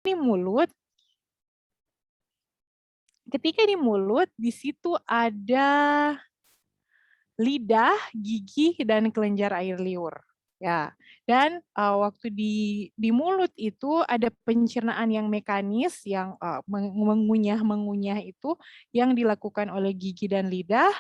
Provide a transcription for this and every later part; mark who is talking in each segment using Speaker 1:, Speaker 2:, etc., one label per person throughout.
Speaker 1: Ini mulut, ketika di mulut, di situ ada lidah, gigi, dan kelenjar air liur. Ya, dan waktu di mulut itu ada pencernaan yang mekanis yang mengunyah itu yang dilakukan oleh gigi dan lidah.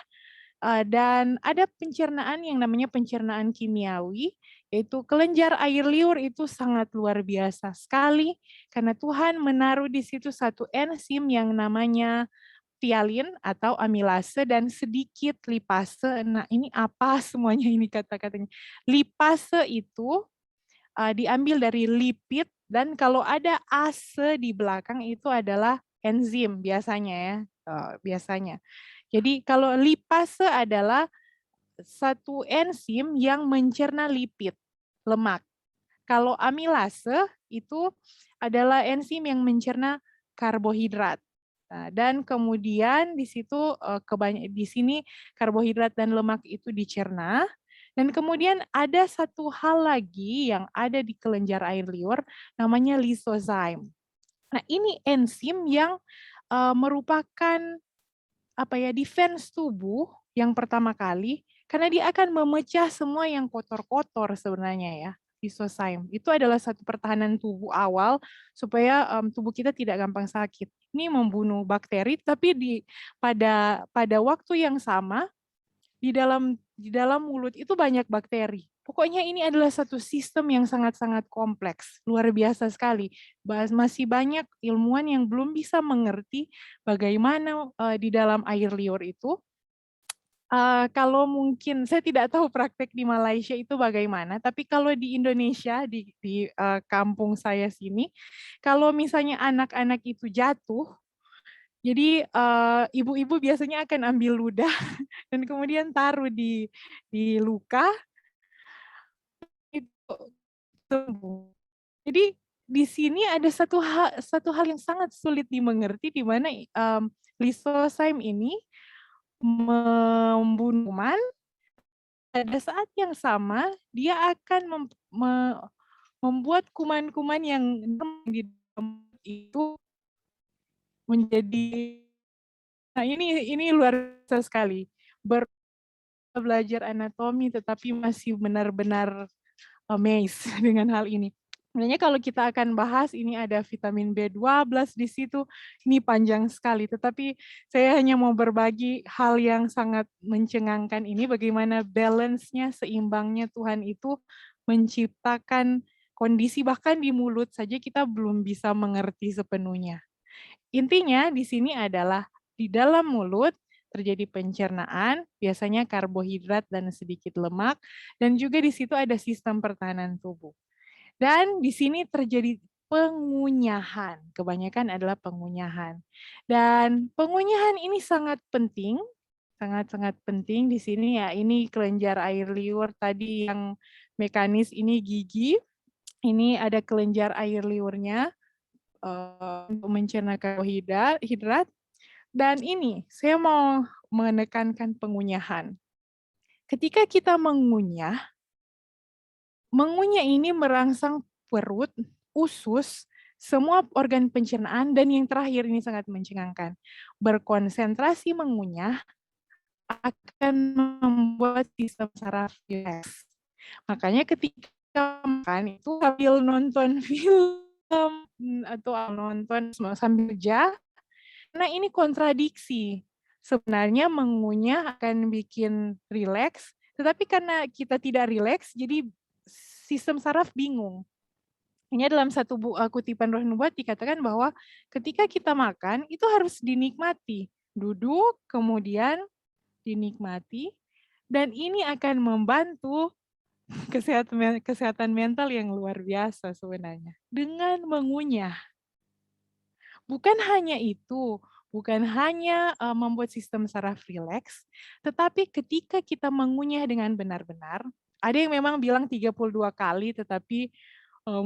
Speaker 1: Dan ada pencernaan yang namanya pencernaan kimiawi, yaitu kelenjar air liur itu sangat luar biasa sekali karena Tuhan menaruh di situ satu enzim yang namanya tialin atau amilase dan sedikit lipase. Nah, ini apa semuanya ini kata-katanya. Lipase itu diambil dari lipid dan kalau ada ase di belakang itu adalah enzim biasanya ya, biasanya. Jadi kalau lipase adalah satu enzim yang mencerna lipid, lemak. Kalau amilase itu adalah enzim yang mencerna karbohidrat. Nah, dan kemudian di situ di sini karbohidrat dan lemak itu dicerna. Dan kemudian ada satu hal lagi yang ada di kelenjar air liur namanya lisozyme. Nah, ini enzim yang merupakan apa ya defense tubuh yang pertama kali karena dia akan memecah semua yang kotor-kotor sebenarnya ya. Lisozyme itu adalah satu pertahanan tubuh awal supaya tubuh kita tidak gampang sakit. Ini membunuh bakteri tapi pada waktu yang sama di dalam mulut itu banyak bakteri. Pokoknya ini adalah satu sistem yang sangat-sangat kompleks, luar biasa sekali. Masih banyak ilmuwan yang belum bisa mengerti bagaimana di dalam air liur itu. Kalau mungkin saya tidak tahu praktek di Malaysia itu bagaimana, tapi kalau di Indonesia di kampung saya sini, kalau misalnya anak-anak itu jatuh, jadi ibu-ibu biasanya akan ambil ludah dan kemudian taruh di luka itu sembuh. Jadi di sini ada satu hal yang sangat sulit dimengerti di mana lisozyme ini membunuh kuman, pada saat yang sama dia akan membuat kuman-kuman yang di dalam itu menjadi nah ini luar biasa sekali. Belajar anatomi tetapi masih benar-benar amazed dengan hal ini. Sebenarnya kalau kita akan bahas ini ada vitamin B12 di situ, ini panjang sekali. Tetapi saya hanya mau berbagi hal yang sangat mencengangkan ini, bagaimana balance-nya, seimbangnya Tuhan itu menciptakan kondisi bahkan di mulut saja kita belum bisa mengerti sepenuhnya. Intinya di sini adalah di dalam mulut terjadi pencernaan, biasanya karbohidrat dan sedikit lemak, dan juga di situ ada sistem pertahanan tubuh. Dan di sini terjadi pengunyahan, kebanyakan adalah pengunyahan. Dan pengunyahan ini sangat penting, sangat-sangat penting di sini ya. Ini kelenjar air liur tadi yang mekanis, ini gigi, ini ada kelenjar air liurnya untuk mencerna karbohidrat. Dan ini saya mau menekankan pengunyahan. Ketika kita mengunyah ini merangsang perut, usus, semua organ pencernaan, dan yang terakhir ini sangat mencengangkan. Berkonsentrasi mengunyah akan membuat sistem saraf rileks. Makanya ketika makan itu sambil nonton film atau nonton sambil kerja, karena ini kontradiksi. Sebenarnya mengunyah akan bikin rileks, tetapi karena kita tidak rileks, jadi sistem saraf bingung. Ini dalam satu kutipan Roh Nubuat dikatakan bahwa ketika kita makan itu harus dinikmati. Duduk, kemudian dinikmati, dan ini akan membantu kesehatan mental yang luar biasa sebenarnya. Dengan mengunyah. Bukan hanya itu, bukan hanya membuat sistem saraf rileks, tetapi ketika kita mengunyah dengan benar-benar, ada yang memang bilang 32 kali, tetapi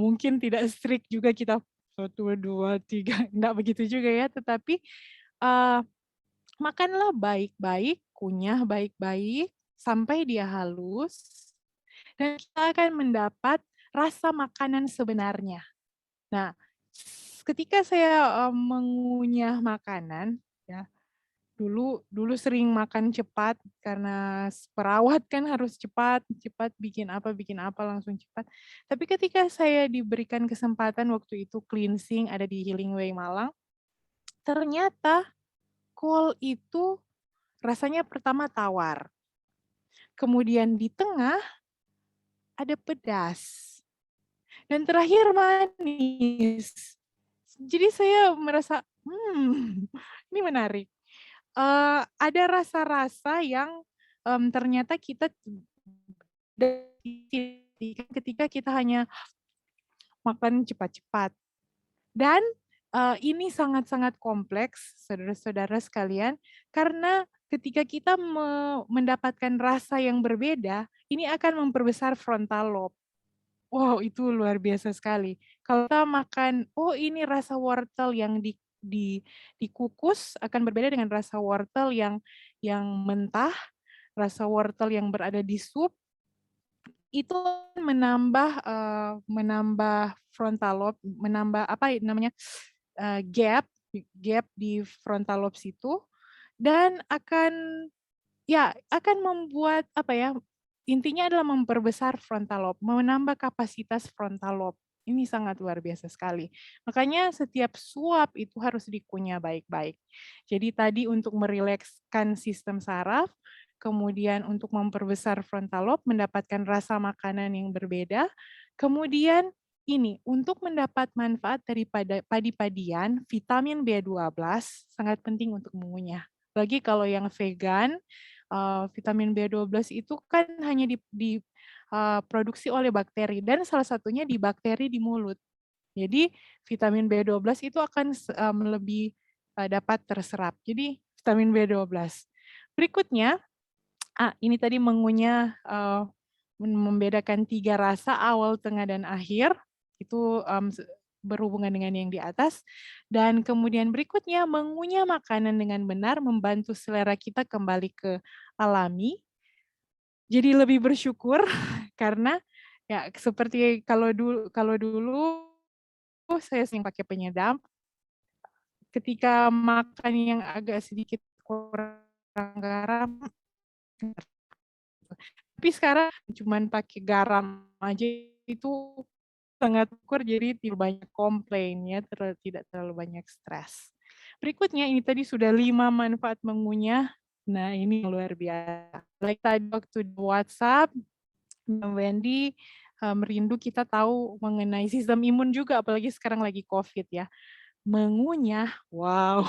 Speaker 1: mungkin tidak strict juga kita 1, 2, 3, enggak begitu juga ya, tetapi makanlah baik-baik, kunyah baik-baik, sampai dia halus, dan kita akan mendapat rasa makanan sebenarnya. Nah, ketika saya mengunyah makanan, ya, dulu sering makan cepat karena perawat kan harus cepat cepat bikin apa langsung cepat. Tapi ketika saya diberikan kesempatan waktu itu cleansing ada di Healing Way Malang, ternyata kol itu rasanya pertama tawar, kemudian di tengah ada pedas, dan terakhir manis. Jadi saya merasa, ini menarik. Ada rasa-rasa yang, ternyata kita ketika kita hanya makan cepat-cepat. Dan, ini sangat-sangat kompleks saudara-saudara sekalian, karena ketika kita mendapatkan rasa yang berbeda, ini akan memperbesar frontal lobe. Wow, itu luar biasa sekali. Kalau kita makan, oh ini rasa wortel yang dikukus akan berbeda dengan rasa wortel yang mentah, rasa wortel yang berada di sup, itu menambah frontal lobe, menambah apa namanya, gap di frontal lobe situ, dan akan membuat apa ya, intinya adalah memperbesar frontal lobe, menambah kapasitas frontal lobe. Ini sangat luar biasa sekali. Makanya setiap suap itu harus dikunyah baik-baik. Jadi tadi untuk merilekskan sistem saraf, kemudian untuk memperbesar frontal lobe, mendapatkan rasa makanan yang berbeda, kemudian ini untuk mendapat manfaat daripada padi-padian, vitamin B12 sangat penting untuk mengunyah. Bagi kalau yang vegan, vitamin B12 itu kan hanya diproduksi oleh bakteri dan salah satunya di bakteri di mulut. Jadi vitamin B12 itu akan lebih dapat terserap. Jadi vitamin B12. Berikutnya, ini tadi mengunyah membedakan 3 rasa awal, tengah, dan akhir. Itu berhubungan dengan yang di atas. Dan kemudian berikutnya mengunyah makanan dengan benar membantu selera kita kembali ke alami. Jadi lebih bersyukur karena ya seperti kalau dulu saya sering pakai penyedap, ketika makan yang agak sedikit kurang garam, tapi sekarang cuman pakai garam aja itu sangat ukur, jadi tidak banyak komplain ya, tidak terlalu banyak stres. Berikutnya ini tadi sudah 5 manfaat mengunyah. Nah, ini luar biasa. Like tadi waktu di WhatsApp, Mbak Wendy merindu kita tahu mengenai sistem imun juga, apalagi sekarang lagi COVID ya. Mengunyah, wow.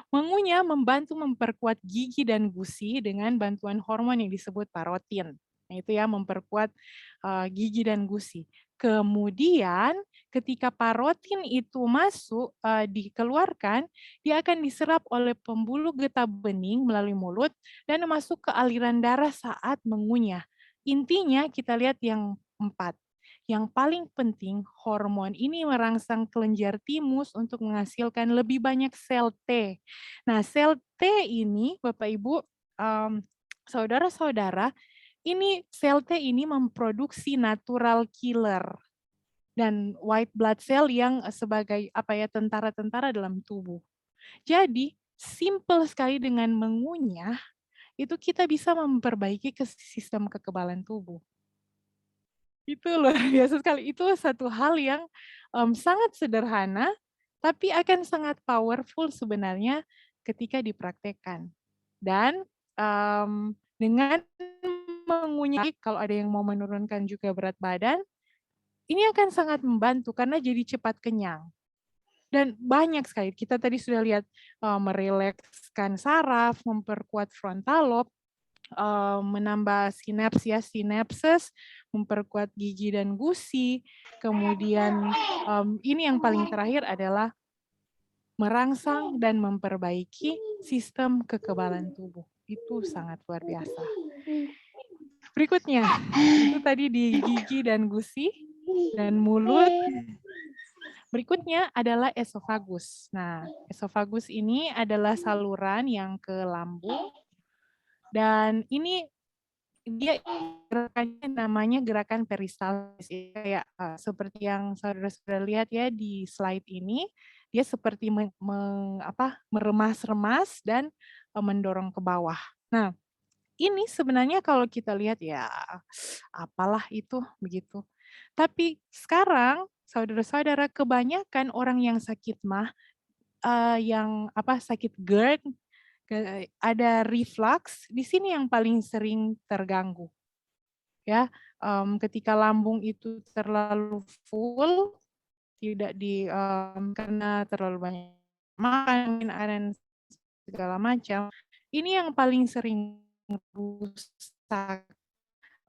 Speaker 1: Mengunyah membantu memperkuat gigi dan gusi dengan bantuan hormon yang disebut parotin. Nah, itu ya memperkuat gigi dan gusi. Kemudian ketika parotin itu masuk dikeluarkan, dia akan diserap oleh pembuluh getah bening melalui mulut dan masuk ke aliran darah saat mengunyah. Intinya kita lihat yang 4. Yang paling penting, hormon ini merangsang kelenjar timus untuk menghasilkan lebih banyak sel T. Nah, sel T ini, Bapak Ibu, saudara-saudara, ini sel T ini memproduksi natural killer dan white blood cell yang sebagai apa ya, tentara-tentara dalam tubuh. Jadi, simple sekali dengan mengunyah, itu kita bisa memperbaiki sistem kekebalan tubuh. Itu luar biasa sekali. Itu satu hal yang sangat sederhana, tapi akan sangat powerful sebenarnya ketika dipraktekkan. Dan dengan mengunyah, kalau ada yang mau menurunkan juga berat badan, ini akan sangat membantu karena jadi cepat kenyang. Dan banyak sekali, kita tadi sudah lihat merilekskan saraf, memperkuat frontal lobe, menambah sinapses, memperkuat gigi dan gusi, kemudian ini yang paling terakhir adalah merangsang dan memperbaiki sistem kekebalan tubuh. Itu sangat luar biasa. Berikutnya, itu tadi di gigi dan gusi dan mulut. Berikutnya adalah esofagus. Nah, esofagus ini adalah saluran yang ke lambung dan ini dia gerakannya namanya gerakan peristalsis, kayak, seperti yang saudara-saudara lihat ya di slide ini, dia seperti meremas-remas dan, mendorong ke bawah. Nah, ini sebenarnya kalau kita lihat ya, apalah itu, begitu. Tapi sekarang saudara-saudara, kebanyakan orang yang sakit mah, sakit GERD, ada reflux, di sini yang paling sering terganggu, ya. Ketika lambung itu terlalu full, tidak karena terlalu banyak makan, dan segala macam, ini yang paling sering rusak.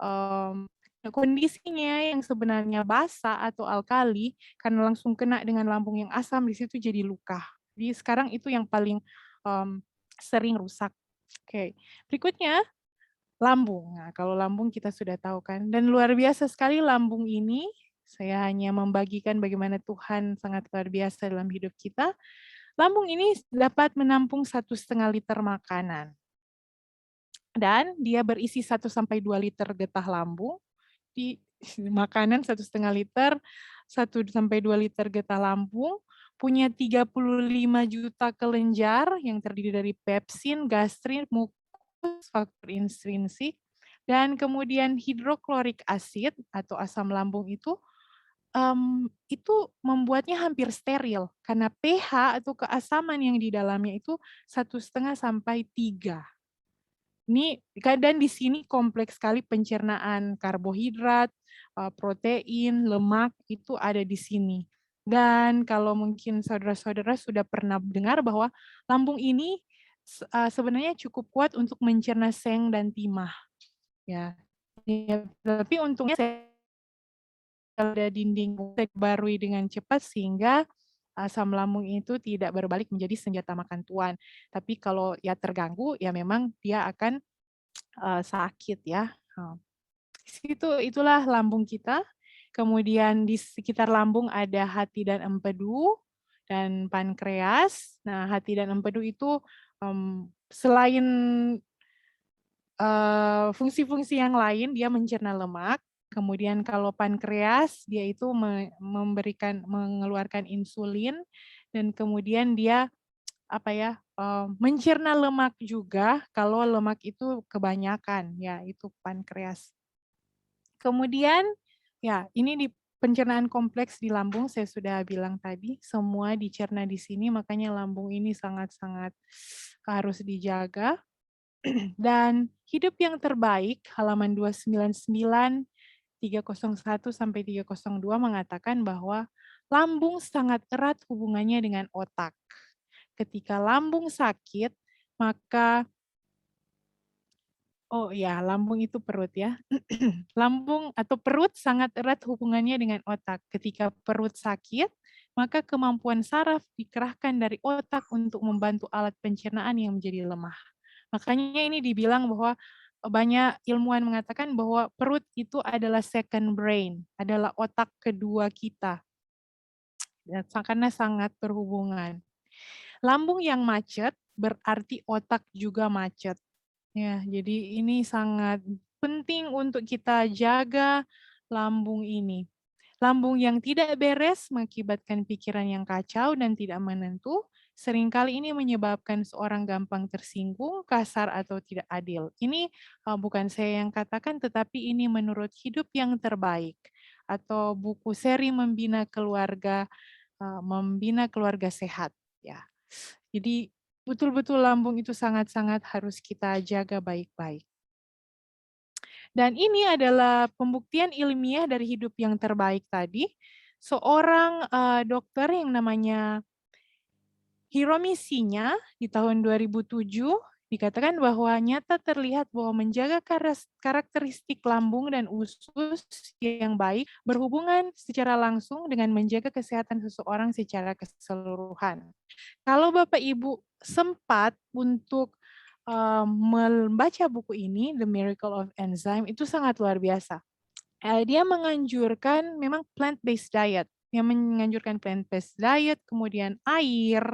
Speaker 1: Mmm, Kondisinya yang sebenarnya basah atau alkali, karena langsung kena dengan lambung yang asam, di situ jadi luka. Jadi sekarang itu yang paling, mmm, sering rusak. Oke, berikutnya lambung. Nah, kalau lambung kita sudah tahu kan, dan luar biasa sekali lambung ini, saya hanya membagikan bagaimana Tuhan sangat luar biasa dalam hidup kita. Lambung ini dapat menampung 1,5 liter makanan, dan dia berisi 1 sampai 2 liter getah lambung, di makanan 1,5 liter, 1 sampai 2 liter getah lambung, punya 35 juta kelenjar yang terdiri dari pepsin, gastrin, mukus, faktor intrinsik, dan kemudian hidroklorik asid atau asam lambung itu membuatnya hampir steril karena pH atau keasaman yang di dalamnya itu 1,5 sampai 3. Ini dan di sini kompleks sekali pencernaan karbohidrat, protein, lemak itu ada di sini. Dan kalau mungkin saudara-saudara sudah pernah dengar bahwa lambung ini sebenarnya cukup kuat untuk mencerna seng dan timah, ya. Ya, tapi untungnya ada dinding terbarui dengan cepat sehingga asam lambung itu tidak berbalik menjadi senjata makan tuan. Tapi kalau ya terganggu, ya memang dia akan sakit ya. Itulah lambung kita. Kemudian di sekitar lambung ada hati dan empedu dan pankreas. Nah, hati dan empedu itu selain fungsi-fungsi yang lain, dia mencerna lemak. Kemudian kalau pankreas, dia itu mengeluarkan insulin, dan kemudian dia mencerna lemak juga kalau lemak itu kebanyakan, ya itu pankreas. Kemudian, ya ini di pencernaan kompleks di lambung saya sudah bilang tadi, semua dicerna di sini, makanya lambung ini sangat-sangat harus dijaga. Dan hidup yang terbaik, halaman 299, 301 sampai 302 mengatakan bahwa lambung sangat erat hubungannya dengan otak. Ketika lambung sakit, maka lambung itu perut ya. Lambung atau perut sangat erat hubungannya dengan otak. Ketika perut sakit, maka kemampuan saraf dikerahkan dari otak untuk membantu alat pencernaan yang menjadi lemah. Makanya ini dibilang bahwa banyak ilmuwan mengatakan bahwa perut itu adalah second brain, adalah otak kedua kita. Karena sangat berhubungan. Lambung yang macet berarti otak juga macet. Ya, jadi ini sangat penting untuk kita jaga lambung ini. Lambung yang tidak beres mengakibatkan pikiran yang kacau dan tidak menentu. Seringkali ini menyebabkan seorang gampang tersinggung, kasar, atau tidak adil. Ini bukan saya yang katakan, tetapi ini menurut Hidup yang Terbaik atau buku seri Membina Keluarga Sehat. Ya, jadi betul-betul lambung itu sangat-sangat harus kita jaga baik-baik. Dan ini adalah pembuktian ilmiah dari Hidup yang Terbaik tadi. Seorang dokter yang namanya Hiromi Shinya di tahun 2007 dikatakan bahwa nyata terlihat bahwa menjaga karakteristik lambung dan usus yang baik berhubungan secara langsung dengan menjaga kesehatan seseorang secara keseluruhan. Kalau Bapak Ibu sempat untuk membaca buku ini, The Miracle of Enzyme, itu sangat luar biasa. Dia menganjurkan memang plant-based diet, yang menganjurkan plant-based diet, kemudian air,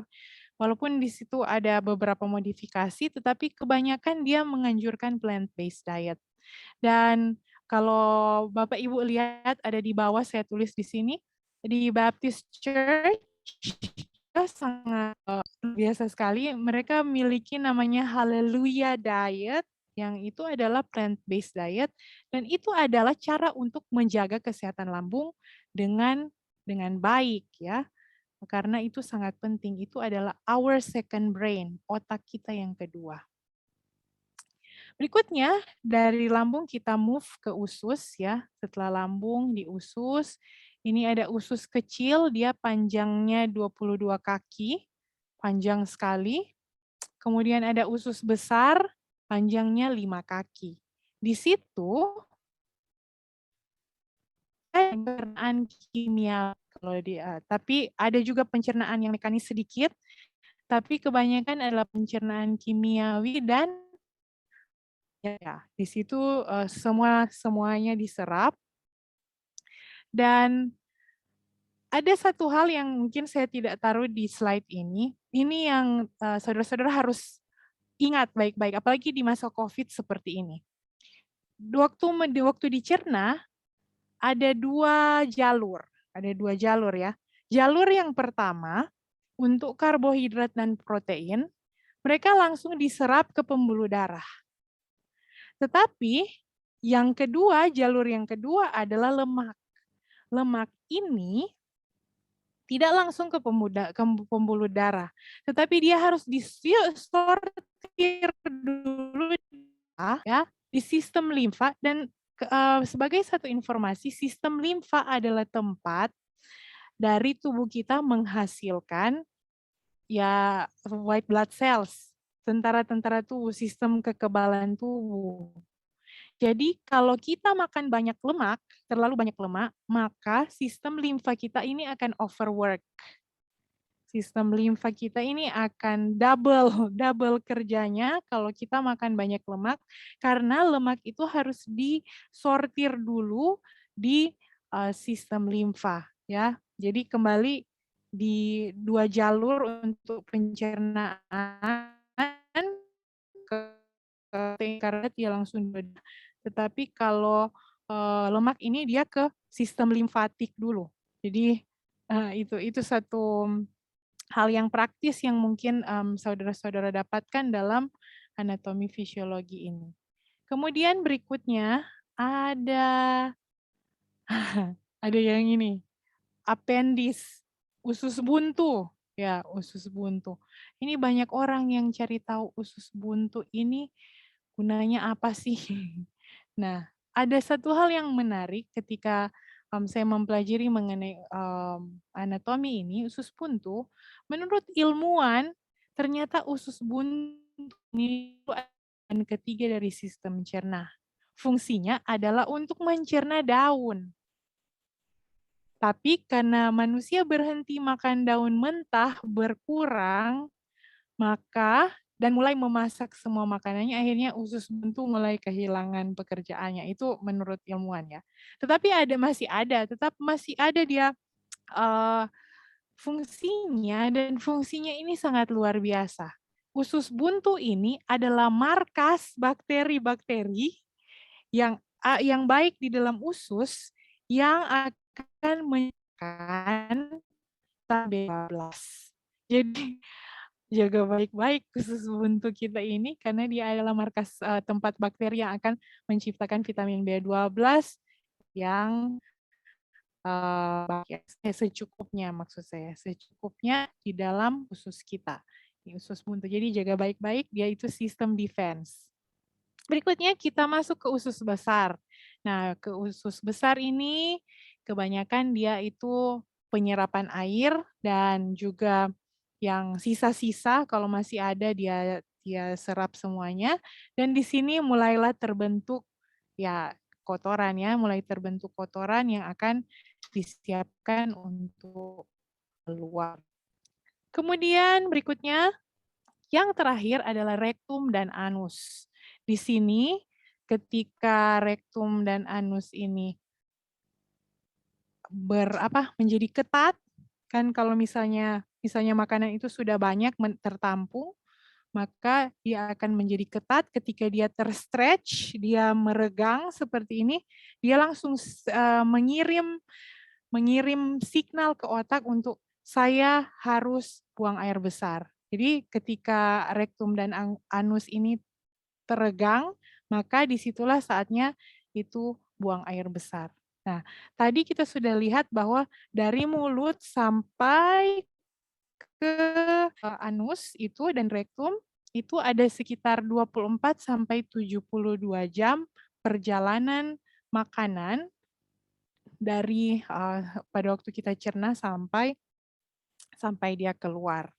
Speaker 1: walaupun di situ ada beberapa modifikasi, tetapi kebanyakan dia menganjurkan plant-based diet. Dan kalau Bapak Ibu lihat ada di bawah saya tulis di sini, di Baptist Church sangat biasa sekali. Mereka memiliki namanya Hallelujah Diet, yang itu adalah plant-based diet, dan itu adalah cara untuk menjaga kesehatan lambung dengan baik ya. Karena itu sangat penting. Itu adalah our second brain, otak kita yang kedua. Berikutnya, dari lambung kita move ke usus ya. Setelah lambung di usus, ini ada usus kecil, dia panjangnya 22 kaki, panjang sekali. Kemudian ada usus besar, panjangnya 5 kaki. Di situ pencernaan kimia kalau tapi ada juga pencernaan yang mekanis sedikit, tapi kebanyakan adalah pencernaan kimiawi dan ya, di situ semuanya diserap. Dan ada satu hal yang mungkin saya tidak taruh di slide ini yang saudara-saudara harus ingat baik-baik, apalagi di masa COVID seperti ini. Waktu dicerna, ada dua jalur ya. Jalur yang pertama, untuk karbohidrat dan protein, mereka langsung diserap ke pembuluh darah. Tetapi yang kedua, jalur yang kedua adalah lemak. Lemak ini tidak langsung ke pembuluh darah, tetapi dia harus disortir dulu ya di sistem limfa. Dan sebagai satu informasi, sistem limfa adalah tempat dari tubuh kita menghasilkan ya white blood cells, tentara-tentara tubuh, sistem kekebalan tubuh. Jadi kalau kita makan banyak lemak, terlalu banyak lemak, maka sistem limfa kita ini akan overwork. Sistem limfa kita ini akan double kerjanya kalau kita makan banyak lemak, karena lemak itu harus disortir dulu di sistem limfa ya. Jadi kembali di dua jalur untuk pencernaan karena dia langsung, tetapi kalau lemak ini dia ke sistem limfatik dulu. Jadi itu satu hal yang praktis yang mungkin saudara-saudara dapatkan dalam anatomi fisiologi ini. Kemudian berikutnya ada yang ini, apendis, usus buntu. Ya, usus buntu. Ini banyak orang yang cari tahu usus buntu ini gunanya apa sih? Nah, ada satu hal yang menarik ketika saya mempelajari mengenai anatomi ini, usus buntu. Menurut ilmuwan, ternyata usus buntu ini bagian ketiga dari sistem cerna. Fungsinya adalah untuk mencerna daun. Tapi karena manusia berhenti makan daun mentah berkurang, maka dan mulai memasak semua makanannya, akhirnya usus buntu mulai kehilangan pekerjaannya. Itu menurut ilmuwan ya. Tetapi tetap masih ada dia fungsinya, dan fungsinya ini sangat luar biasa. Usus buntu ini adalah markas bakteri-bakteri yang baik di dalam usus yang akan menyebabkan B12. Jadi jaga baik-baik usus buntu kita ini karena dia adalah markas tempat bakteri yang akan menciptakan vitamin B12 yang secukupnya, maksud saya secukupnya di dalam usus kita, di usus buntu. Jadi jaga baik-baik, dia itu sistem defense. Berikutnya kita masuk ke usus besar. Nah, ke usus besar ini kebanyakan dia itu penyerapan air dan juga yang sisa-sisa kalau masih ada dia serap semuanya. Dan di sini mulailah terbentuk ya kotoran ya, mulai terbentuk kotoran yang akan disiapkan untuk keluar. Kemudian berikutnya yang terakhir adalah rektum dan anus. Di sini ketika rektum dan anus ini menjadi ketat, kan kalau misalnya makanan itu sudah banyak tertampung, maka dia akan menjadi ketat. Ketika dia terstretch, dia meregang seperti ini, dia langsung mengirim signal ke otak untuk saya harus buang air besar. Jadi ketika rektum dan anus ini teregang, maka disitulah saatnya itu buang air besar. Nah, tadi kita sudah lihat bahwa dari mulut sampai ke anus itu dan rektum itu ada sekitar 24 sampai 72 jam perjalanan makanan dari pada waktu kita cerna sampai dia keluar.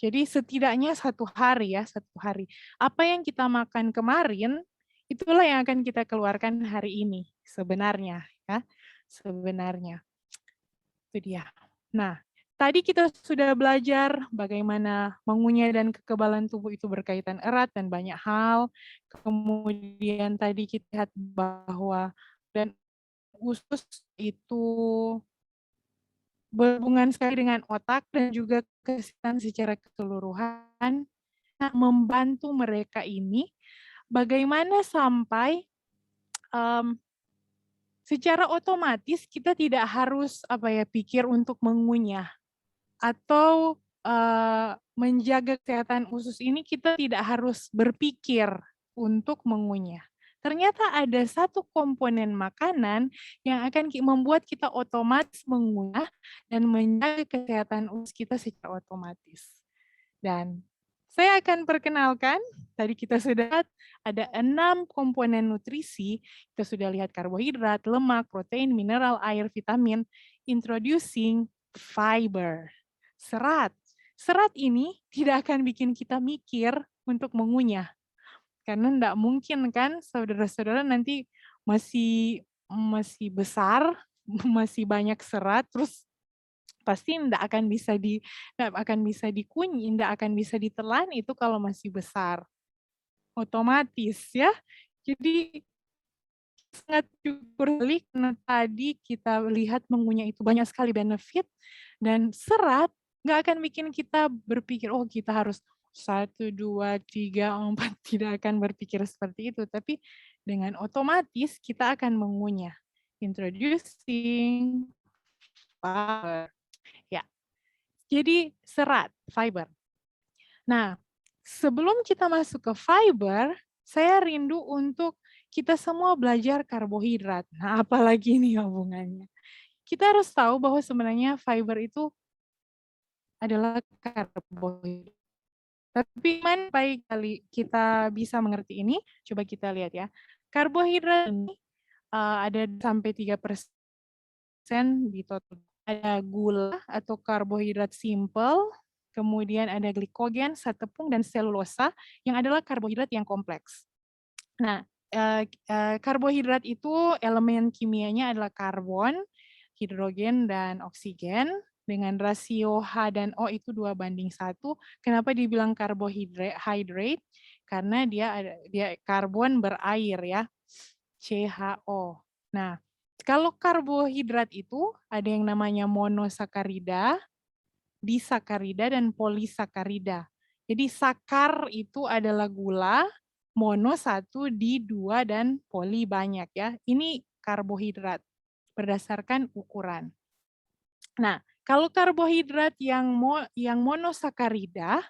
Speaker 1: Jadi setidaknya 1 hari ya, 1 hari. Apa yang kita makan kemarin, itulah yang akan kita keluarkan hari ini sebenarnya ya, sebenarnya. Itu dia. Nah, tadi kita sudah belajar bagaimana mengunyah dan kekebalan tubuh itu berkaitan erat dan banyak hal. Kemudian tadi kita lihat bahwa dan usus itu berhubungan sekali dengan otak dan juga kesehatan secara keseluruhan. Nah, membantu mereka ini bagaimana sampai secara otomatis kita tidak harus pikir untuk mengunyah atau menjaga kesehatan usus ini kita tidak harus berpikir untuk mengunyah. Ternyata ada satu komponen makanan yang akan membuat kita otomatis mengunyah dan menjaga kesehatan usus kita secara otomatis. Dan saya akan perkenalkan, tadi kita sudah lihat ada 6 komponen nutrisi, kita sudah lihat karbohidrat, lemak, protein, mineral, air, vitamin, introducing fiber, serat. Serat ini tidak akan bikin kita mikir untuk mengunyah. Karena enggak mungkin kan saudara-saudara nanti masih besar, masih banyak serat, terus pasti enggak akan bisa dikunyah, enggak akan bisa ditelan itu kalau masih besar. Otomatis ya. Jadi sangat syukur sekali karena tadi kita lihat mengunyah itu banyak sekali benefit dan serat nggak akan bikin kita berpikir, oh kita harus 1, 2, 3, 4, tidak akan berpikir seperti itu. Tapi dengan otomatis kita akan mengunyah. Introducing fiber. Ya, jadi serat, fiber. Nah, sebelum kita masuk ke fiber, saya rindu untuk kita semua belajar karbohidrat. Nah, apalagi ini hubungannya. Kita harus tahu bahwa sebenarnya fiber itu adalah karbohidrat. Tapi baik kali kita bisa mengerti ini, coba kita lihat ya. Karbohidrat ini ada sampai 3% di total. Ada gula atau karbohidrat simple, kemudian ada glikogen, zat tepung, dan selulosa yang adalah karbohidrat yang kompleks. Nah, karbohidrat itu elemen kimianya adalah karbon, hidrogen, dan oksigen dengan rasio H dan O itu 2:1. Kenapa dibilang carbohydrate? Karena dia karbon berair ya, CHO. Nah, kalau karbohidrat itu ada yang namanya monosakarida, disakarida, dan polisakarida. Jadi sakar itu adalah gula, mono 1, di 2, dan poli banyak ya. Ini karbohidrat berdasarkan ukuran. Nah, kalau karbohidrat yang monosakarida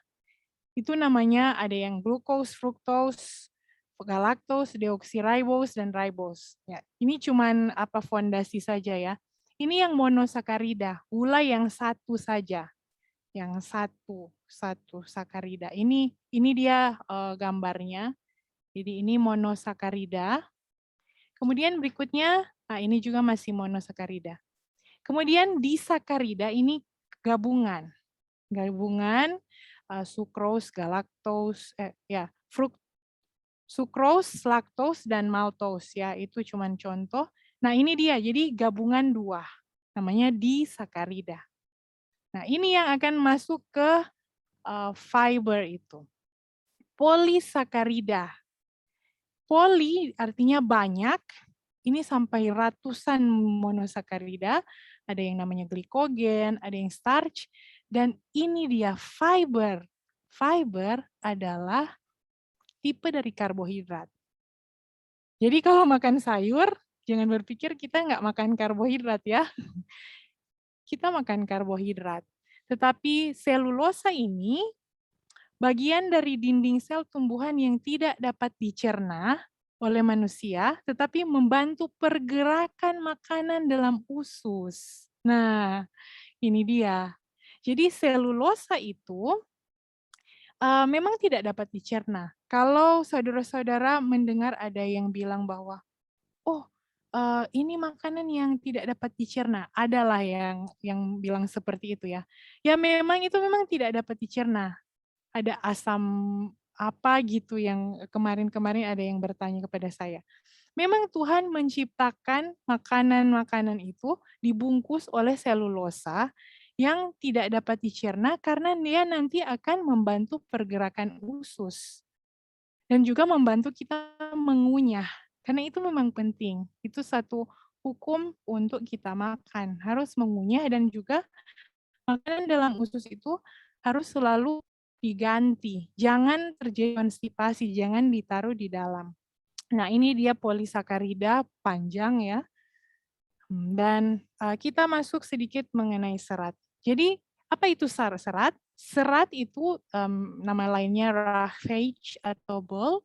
Speaker 1: itu namanya ada yang glucose, fructose, galactose, deoksiribose, dan ribose. Ya, ini cuman fondasi saja ya. Ini yang monosakarida, gula yang satu saja. Yang satu sakarida. Ini dia gambarnya. Jadi ini monosakarida. Kemudian berikutnya, ini juga masih monosakarida. Kemudian disakarida ini gabungan. Gabungan sucrose, galactose, sucrose, lactose, dan maltose ya. Itu cuman contoh. Nah, ini dia. Jadi gabungan 2. Namanya disakarida. Nah, ini yang akan masuk ke fiber itu. Polisakarida. Poli artinya banyak, ini sampai ratusan monosakarida, ada yang namanya glikogen, ada yang starch, dan ini dia fiber. Fiber adalah tipe dari karbohidrat. Jadi kalau makan sayur, jangan berpikir kita nggak makan karbohidrat ya. Kita makan karbohidrat. Tetapi selulosa ini bagian dari dinding sel tumbuhan yang tidak dapat dicerna oleh manusia, tetapi membantu pergerakan makanan dalam usus. Nah, ini dia. Jadi selulosa itu memang tidak dapat dicerna. Kalau saudara-saudara mendengar ada yang bilang bahwa, "Oh, ini makanan yang tidak dapat dicerna." Adalah yang bilang seperti itu ya. Ya memang itu memang tidak dapat dicerna. Ada asam apa gitu yang kemarin-kemarin ada yang bertanya kepada saya. Memang Tuhan menciptakan makanan-makanan itu dibungkus oleh selulosa yang tidak dapat dicerna karena dia nanti akan membantu pergerakan usus dan juga membantu kita mengunyah. Karena itu memang penting. Itu satu hukum untuk kita makan, harus mengunyah dan juga makanan dalam usus itu harus selalu diganti. Jangan terjadi konstipasi, jangan ditaruh di dalam. Nah, ini dia polisakarida panjang ya. Dan kita masuk sedikit mengenai serat. Jadi apa itu serat? Serat itu nama lainnya roughage atau bulk.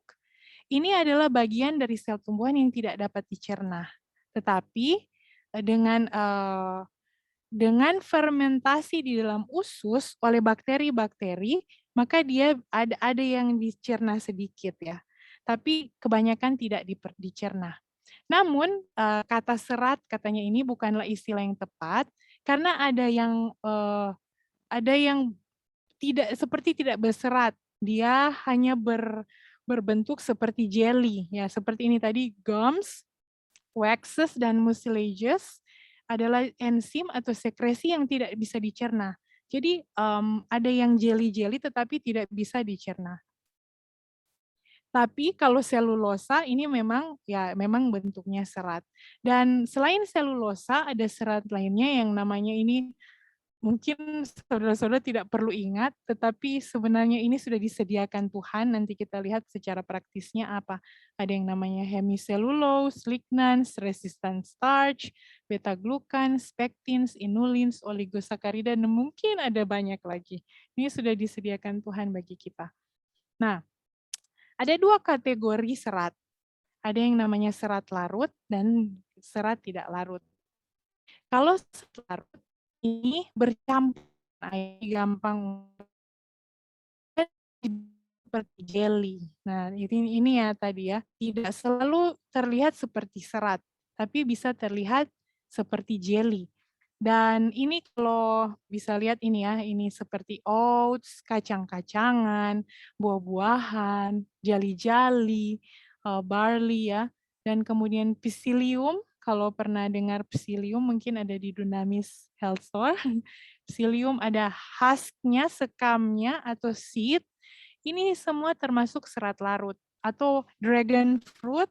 Speaker 1: Ini adalah bagian dari sel tumbuhan yang tidak dapat dicerna. Tetapi dengan fermentasi di dalam usus oleh bakteri-bakteri, maka dia ada yang dicerna sedikit ya. Tapi kebanyakan tidak dicerna. Namun kata serat katanya ini bukanlah istilah yang tepat karena ada yang tidak berserat. Dia hanya berbentuk seperti jelly ya, seperti ini tadi gums, waxes dan mucilages adalah enzim atau sekresi yang tidak bisa dicerna. Jadi ada yang jelly-jelly tetapi tidak bisa dicerna. Tapi kalau selulosa ini memang bentuknya serat. Dan selain selulosa ada serat lainnya yang namanya ini mungkin saudara-saudara tidak perlu ingat, tetapi sebenarnya ini sudah disediakan Tuhan, nanti kita lihat secara praktisnya apa. Ada yang namanya hemicellulose, lignans, resistant starch, beta-glucans, pectins, inulins, oligosakarida, dan mungkin ada banyak lagi. Ini sudah disediakan Tuhan bagi kita. Nah, ada dua kategori serat. Ada yang namanya serat larut dan serat tidak larut. Kalau serat larut ini bercampur air gampang seperti jelly. Nah, ini ya tadi ya, tidak selalu terlihat seperti serat, tapi bisa terlihat seperti jelly. Dan ini kalau bisa lihat ini ya, ini seperti oats, kacang-kacangan, buah-buahan, jali-jali, barley ya, dan kemudian psyllium, kalau pernah dengar psyllium mungkin ada di Dunamis Health Store. Psyllium ada husknya, sekamnya atau seed. Ini semua termasuk serat larut atau dragon fruit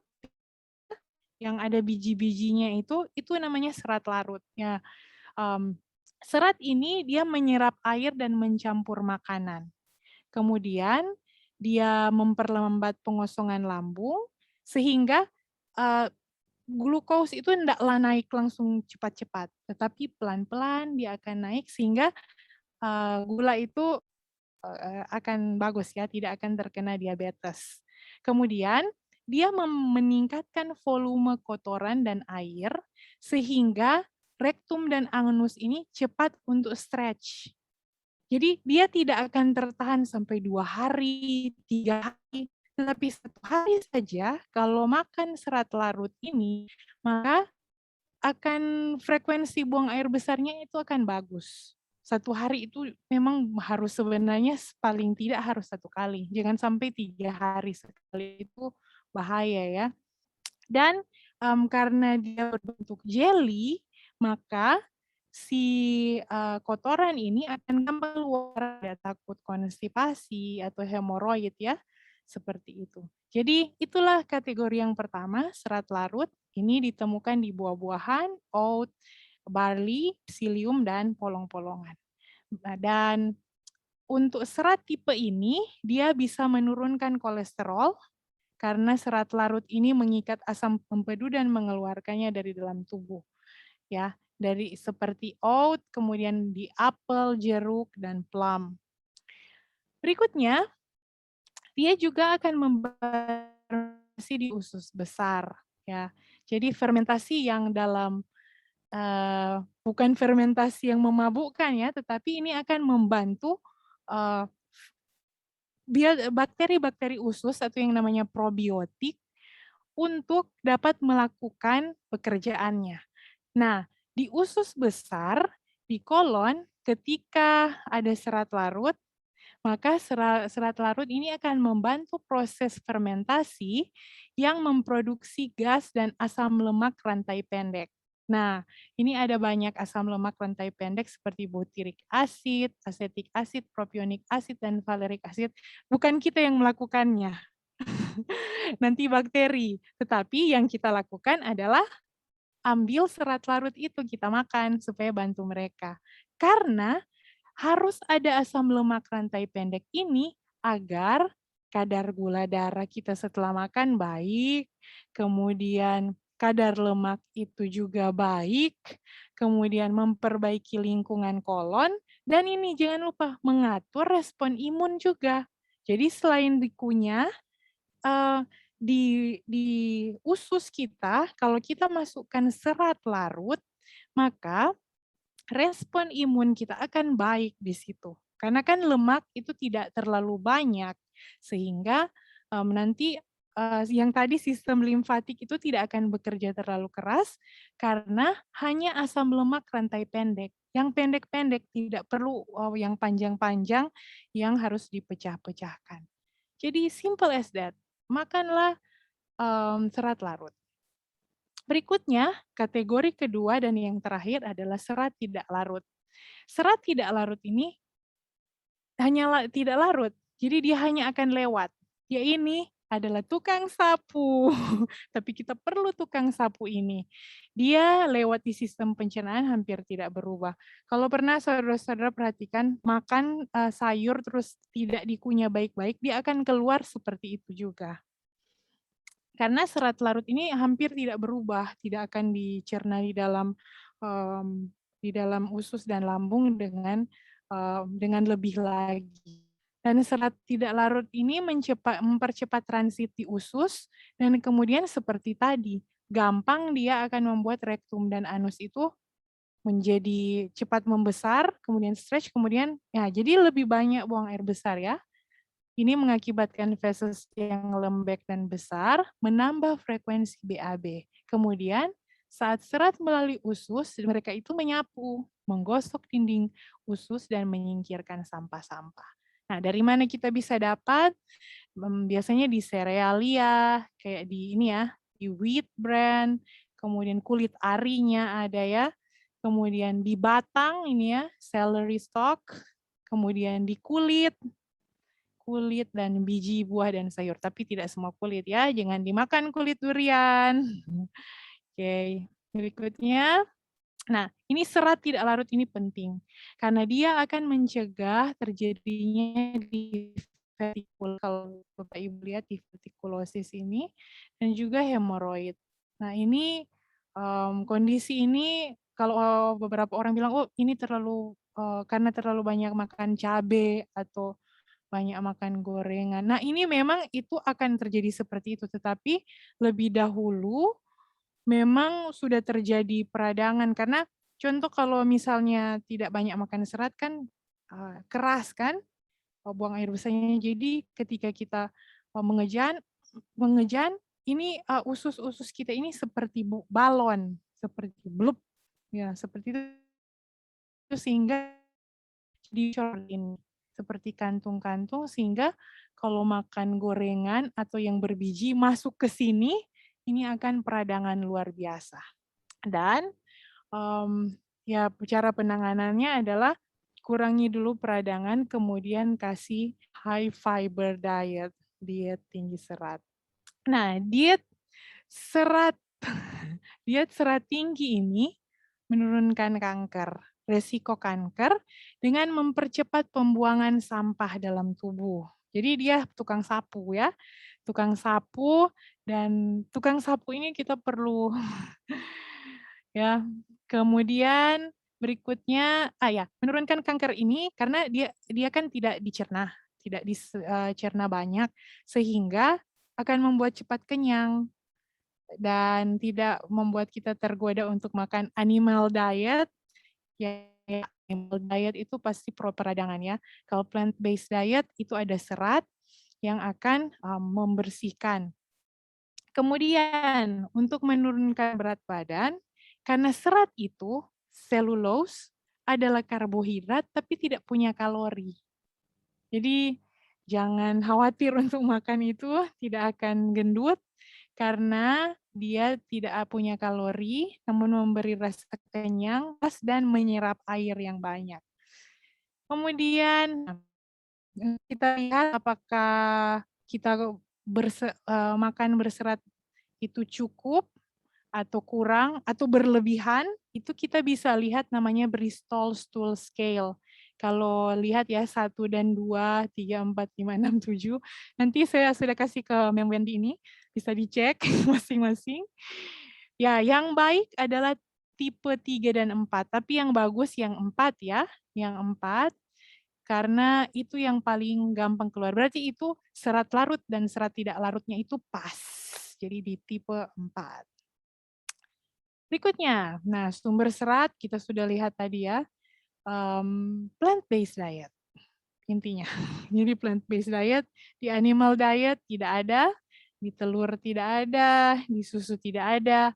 Speaker 1: yang ada biji-bijinya itu namanya serat larut. Ya, serat ini dia menyerap air dan mencampur makanan. Kemudian dia memperlambat pengosongan lambung sehingga glukos itu tidaklah naik langsung cepat-cepat, tetapi pelan-pelan dia akan naik sehingga gula itu akan bagus ya, tidak akan terkena diabetes. Kemudian dia meningkatkan volume kotoran dan air sehingga rektum dan anus ini cepat untuk stretch. Jadi dia tidak akan tertahan sampai 2 hari, 3 hari, tetapi 1 hari saja kalau makan serat larut ini, maka akan frekuensi buang air besarnya itu akan bagus. 1 hari itu memang harus sebenarnya paling tidak harus 1 kali, jangan sampai 3 hari sekali, itu bahaya ya. Dan karena dia berbentuk jelly, maka si kotoran ini akan gampang keluar, ada takut konstipasi atau hemoroid ya, seperti itu. Jadi itulah kategori yang pertama, serat larut. Ini ditemukan di buah-buahan, oat, barley, psyllium, dan polong-polongan. Dan untuk serat tipe ini, dia bisa menurunkan kolesterol, karena serat larut ini mengikat asam empedu dan mengeluarkannya dari dalam tubuh, ya. Dari seperti oat, kemudian di apel, jeruk, dan plum. Berikutnya, dia juga akan memfermentasi di usus besar, ya. Jadi fermentasi yang dalam bukan fermentasi yang memabukkan ya, tetapi ini akan membantu eee, bakteri-bakteri usus atau yang namanya probiotik untuk dapat melakukan pekerjaannya. Nah, di usus besar, di kolon, ketika ada serat larut, maka serat larut ini akan membantu proses fermentasi yang memproduksi gas dan asam lemak rantai pendek. Nah, ini ada banyak asam lemak rantai pendek seperti butyric acid, acetic acid, propionic acid, dan valeric acid. Bukan kita yang melakukannya, nanti bakteri. Tetapi yang kita lakukan adalah ambil serat larut itu kita makan supaya bantu mereka. Karena harus ada asam lemak rantai pendek ini agar kadar gula darah kita setelah makan baik, kemudian kadar lemak itu juga baik, kemudian memperbaiki lingkungan kolon, dan ini jangan lupa mengatur respon imun juga. Jadi selain dikunyah, eee, di usus kita, kalau kita masukkan serat larut, maka respon imun kita akan baik di situ. Karena kan lemak itu tidak terlalu banyak, sehingga, nanti, yang tadi sistem limfatik itu tidak akan bekerja terlalu keras, karena hanya asam lemak rantai pendek. Yang pendek-pendek, tidak perlu, yang panjang-panjang yang harus dipecah-pecahkan. Jadi simple as that, makanlah, serat larut. Berikutnya, kategori kedua dan yang terakhir adalah serat tidak larut. Serat tidak larut ini tidak larut, jadi dia hanya akan lewat. Dia ini adalah tukang sapu, tapi kita perlu tukang sapu ini. Dia lewat di sistem pencernaan hampir tidak berubah. Kalau pernah saudara-saudara perhatikan makan, sayur terus tidak dikunyah baik-baik, dia akan keluar seperti itu juga. Karena serat larut ini hampir tidak berubah, tidak akan dicerna di dalam usus dan lambung dengan lebih lagi. Dan serat tidak larut ini mempercepat transit di usus dan kemudian seperti tadi, gampang dia akan membuat rektum dan anus itu menjadi cepat membesar, kemudian stretch, kemudian ya jadi lebih banyak buang air besar ya. Ini mengakibatkan feses yang lembek dan besar, menambah frekuensi BAB. Kemudian, saat serat melalui usus, mereka itu menyapu, menggosok dinding usus, dan menyingkirkan sampah-sampah. Nah, dari mana kita bisa dapat? Biasanya di serealia, kayak di ini ya, di wheat bran, kemudian kulit arinya ada ya, kemudian di batang ini ya, celery stalk, kemudian di kulit dan biji buah dan sayur, tapi tidak semua kulit ya, jangan dimakan kulit durian. Oke, berikutnya. Nah, ini serat tidak larut ini penting, karena dia akan mencegah terjadinya kalau Bapak Ibu lihat divertikulosis ini, dan juga hemoroid. Nah ini, kondisi ini kalau beberapa orang bilang, "Oh ini karena terlalu banyak makan cabe atau banyak makan gorengan." Nah, ini memang itu akan terjadi seperti itu, tetapi lebih dahulu memang sudah terjadi peradangan karena contoh kalau misalnya tidak banyak makan serat kan, keras kan, buang air besarnya. Jadi ketika kita, mengejan mengejan ini, usus-usus kita ini seperti balon, seperti blub, ya seperti itu sehingga dicorin seperti kantung-kantung sehingga kalau makan gorengan atau yang berbiji masuk ke sini, ini akan peradangan luar biasa. Dan, ya cara penanganannya adalah kurangi dulu peradangan, kemudian kasih high fiber diet, diet tinggi serat. Nah, serat diet serat tinggi ini menurunkan kanker. resiko kanker dengan mempercepat pembuangan sampah dalam tubuh. Jadi dia tukang sapu ya, tukang sapu, dan tukang sapu ini kita perlu ya. Kemudian berikutnya, menurunkan kanker ini karena dia kan tidak dicerna, tidak dicerna banyak, sehingga akan membuat cepat kenyang dan tidak membuat kita tergoda untuk makan animal diet. Ya, animal diet itu pasti pro peradangan ya. Kalau plant based diet itu ada serat yang akan membersihkan. Kemudian untuk menurunkan berat badan, karena serat itu selulose adalah karbohidrat tapi tidak punya kalori. Jadi jangan khawatir untuk makan itu, tidak akan gendut karena dia tidak punya kalori, namun memberi rasa kenyang, pas dan menyerap air yang banyak. Kemudian kita lihat apakah kita makan berserat itu cukup atau kurang atau berlebihan, itu kita bisa lihat namanya Bristol Stool Scale. Kalau lihat ya 1 dan 2, 3, 4, 5, 6, 7, nanti saya sudah kasih ke Mem Wendy ini, bisa dicek masing-masing. Ya, yang baik adalah tipe 3 dan 4, tapi yang bagus yang 4 ya, yang 4, karena itu yang paling gampang keluar. Berarti itu serat larut dan serat tidak larutnya itu pas, jadi di tipe 4. Berikutnya, nah sumber serat kita sudah lihat tadi ya, plant-based diet intinya. Jadi plant-based diet, di animal diet tidak ada, di telur tidak ada, di susu tidak ada.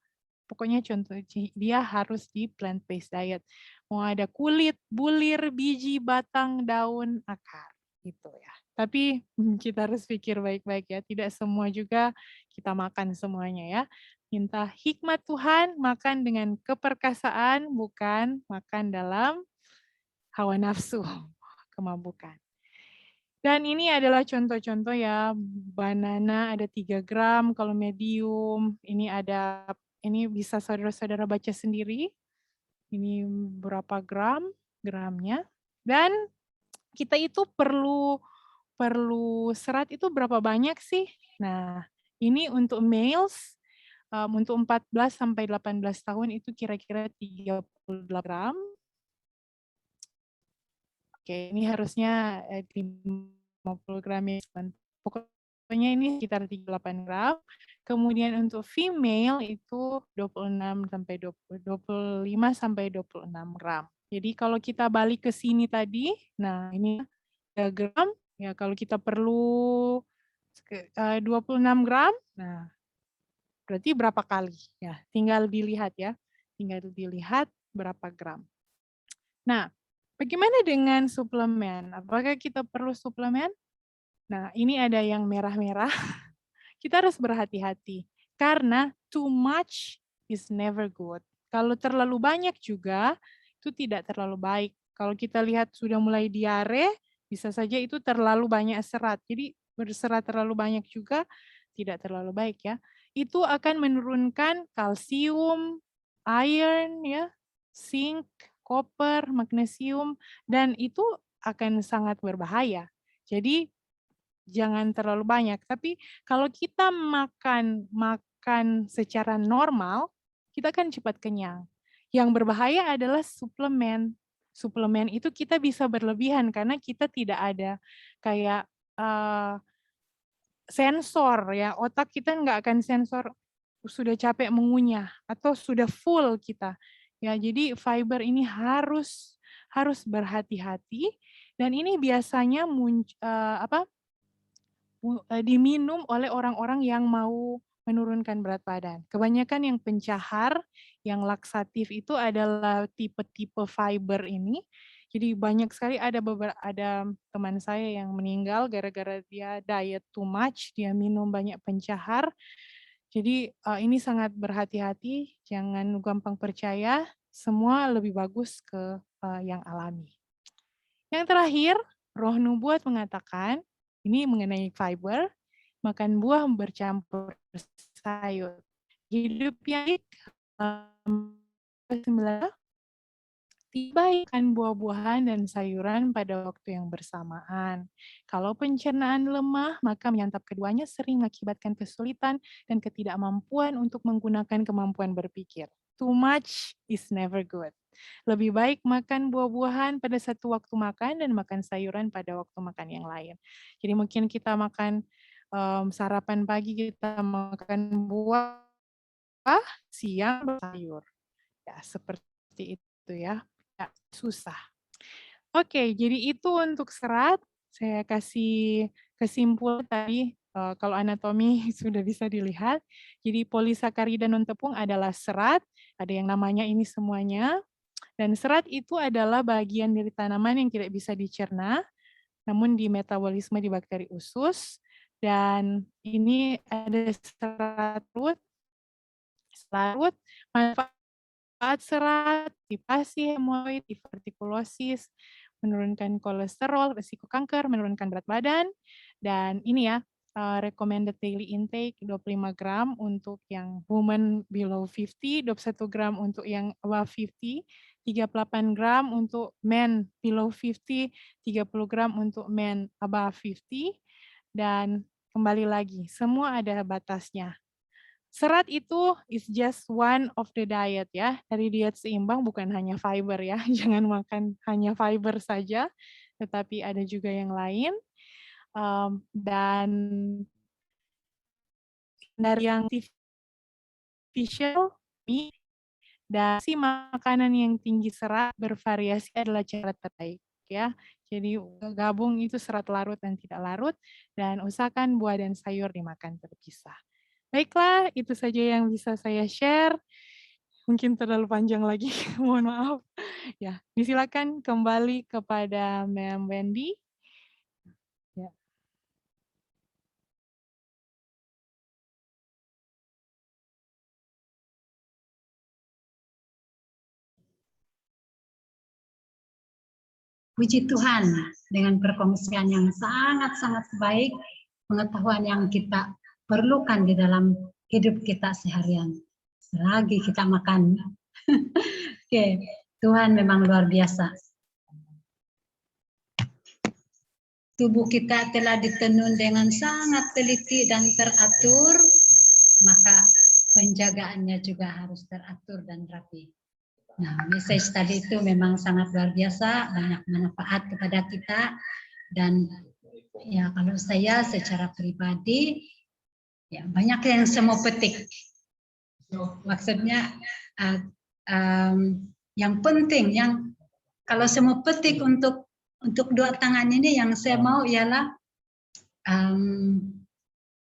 Speaker 1: Pokoknya contoh dia harus di plant-based diet. Mau ada kulit, bulir, biji, batang, daun, akar gitu ya. Tapi kita harus pikir baik-baik ya, tidak semua juga kita makan semuanya ya. Minta hikmat Tuhan, makan dengan keperkasaan, bukan makan dalam hawa nafsu, kemabukan. Dan ini adalah contoh-contoh ya, banana ada 3 gram kalau medium, ini bisa saudara-saudara baca sendiri, ini berapa gramnya, dan kita itu perlu serat itu berapa banyak sih? Nah, ini untuk males, untuk 14 sampai 18 tahun itu kira-kira 38 gram. Oke, ini harusnya 50 gram ya, pokoknya ini sekitar 38 gram. Kemudian untuk female itu 25 sampai 26 gram. Jadi kalau kita balik ke sini tadi, nah ini diagram, ya kalau kita perlu 26 gram, nah berarti berapa kali? Ya, tinggal dilihat ya, tinggal dilihat berapa gram. Nah, bagaimana dengan suplemen? Apakah kita perlu suplemen? Nah, ini ada yang merah-merah. Kita harus berhati-hati karena too much is never good. Kalau terlalu banyak juga itu tidak terlalu baik. Kalau kita lihat sudah mulai diare, bisa saja itu terlalu banyak serat. Jadi berserat terlalu banyak juga tidak terlalu baik ya. Itu akan menurunkan kalsium, iron ya, zinc, copper, magnesium, dan itu akan sangat berbahaya. Jadi jangan terlalu banyak. Tapi kalau kita makan secara normal, kita kan cepat kenyang. Yang berbahaya adalah suplemen. Suplemen itu kita bisa berlebihan karena kita tidak ada kayak sensor ya, otak kita nggak akan sensor sudah capek mengunyah atau sudah full kita. Ya, jadi fiber ini harus berhati-hati, dan ini biasanya diminum oleh orang-orang yang mau menurunkan berat badan. Kebanyakan yang pencahar, yang laksatif itu adalah tipe-tipe fiber ini. Jadi banyak sekali ada teman saya yang meninggal gara-gara dia diet too much, dia minum banyak pencahar. Jadi ini sangat berhati-hati, jangan gampang percaya, semua lebih bagus ke yang alami. Yang terakhir, Roh Nubuat mengatakan, ini mengenai fiber, makan buah bercampur sayur. Hidup yang baik, Tidak baik makan buah-buahan dan sayuran pada waktu yang bersamaan. Kalau pencernaan lemah, maka menyantap keduanya sering mengakibatkan kesulitan dan ketidakmampuan untuk menggunakan kemampuan berpikir. Too much is never good. Lebih baik makan buah-buahan pada satu waktu makan dan makan sayuran pada waktu makan yang lain. Jadi mungkin kita makan sarapan pagi kita makan buah, siang sayur. Ya, seperti itu ya. Ya, susah. Oke, jadi itu untuk serat. Saya kasih kesimpulan tadi, kalau anatomi sudah bisa dilihat. Jadi polisakarida non-tepung adalah serat, ada yang namanya ini semuanya. Dan serat itu adalah bagian dari tanaman yang tidak bisa dicerna, namun di metabolisme di bakteri usus. Dan ini ada serat larut, manfaat serat, dipasi hemoroid, divertikulosis, menurunkan kolesterol, risiko kanker, menurunkan berat badan, dan ini ya, recommended daily intake 25 gram untuk yang woman below 50, 21 gram untuk yang above 50, 38 gram untuk men below 50, 30 gram untuk men above 50, dan kembali lagi, semua ada batasnya. Serat itu is just one of the diet ya. Dari diet seimbang bukan hanya fiber ya. Jangan makan hanya fiber saja, tetapi ada juga yang lain. Dan dari yang artificial, dan si makanan yang tinggi serat bervariasi adalah cara terbaik ya. Jadi gabung itu serat larut dan tidak larut, dan usahakan buah dan sayur dimakan terpisah. Baiklah, itu saja yang bisa saya share. Mungkin terlalu panjang lagi, mohon maaf. Ya, disilakan kembali kepada Ma'am Wendy. Ya.
Speaker 2: Puji Tuhan, dengan perkongsian yang sangat-sangat baik, pengetahuan yang kita perlukan di dalam hidup kita seharian. Selagi kita makan. Oke, Tuhan memang luar biasa. Tubuh kita telah ditenun dengan sangat teliti dan teratur, maka penjagaannya juga harus teratur dan rapi. Nah, message tadi itu memang sangat luar biasa, banyak manfaat kepada kita. Dan ya kalau saya secara pribadi, ya banyak yang saya mau petik. Maksudnya yang penting, yang kalau saya mau petik untuk 2 tangan ini, yang saya mau ialah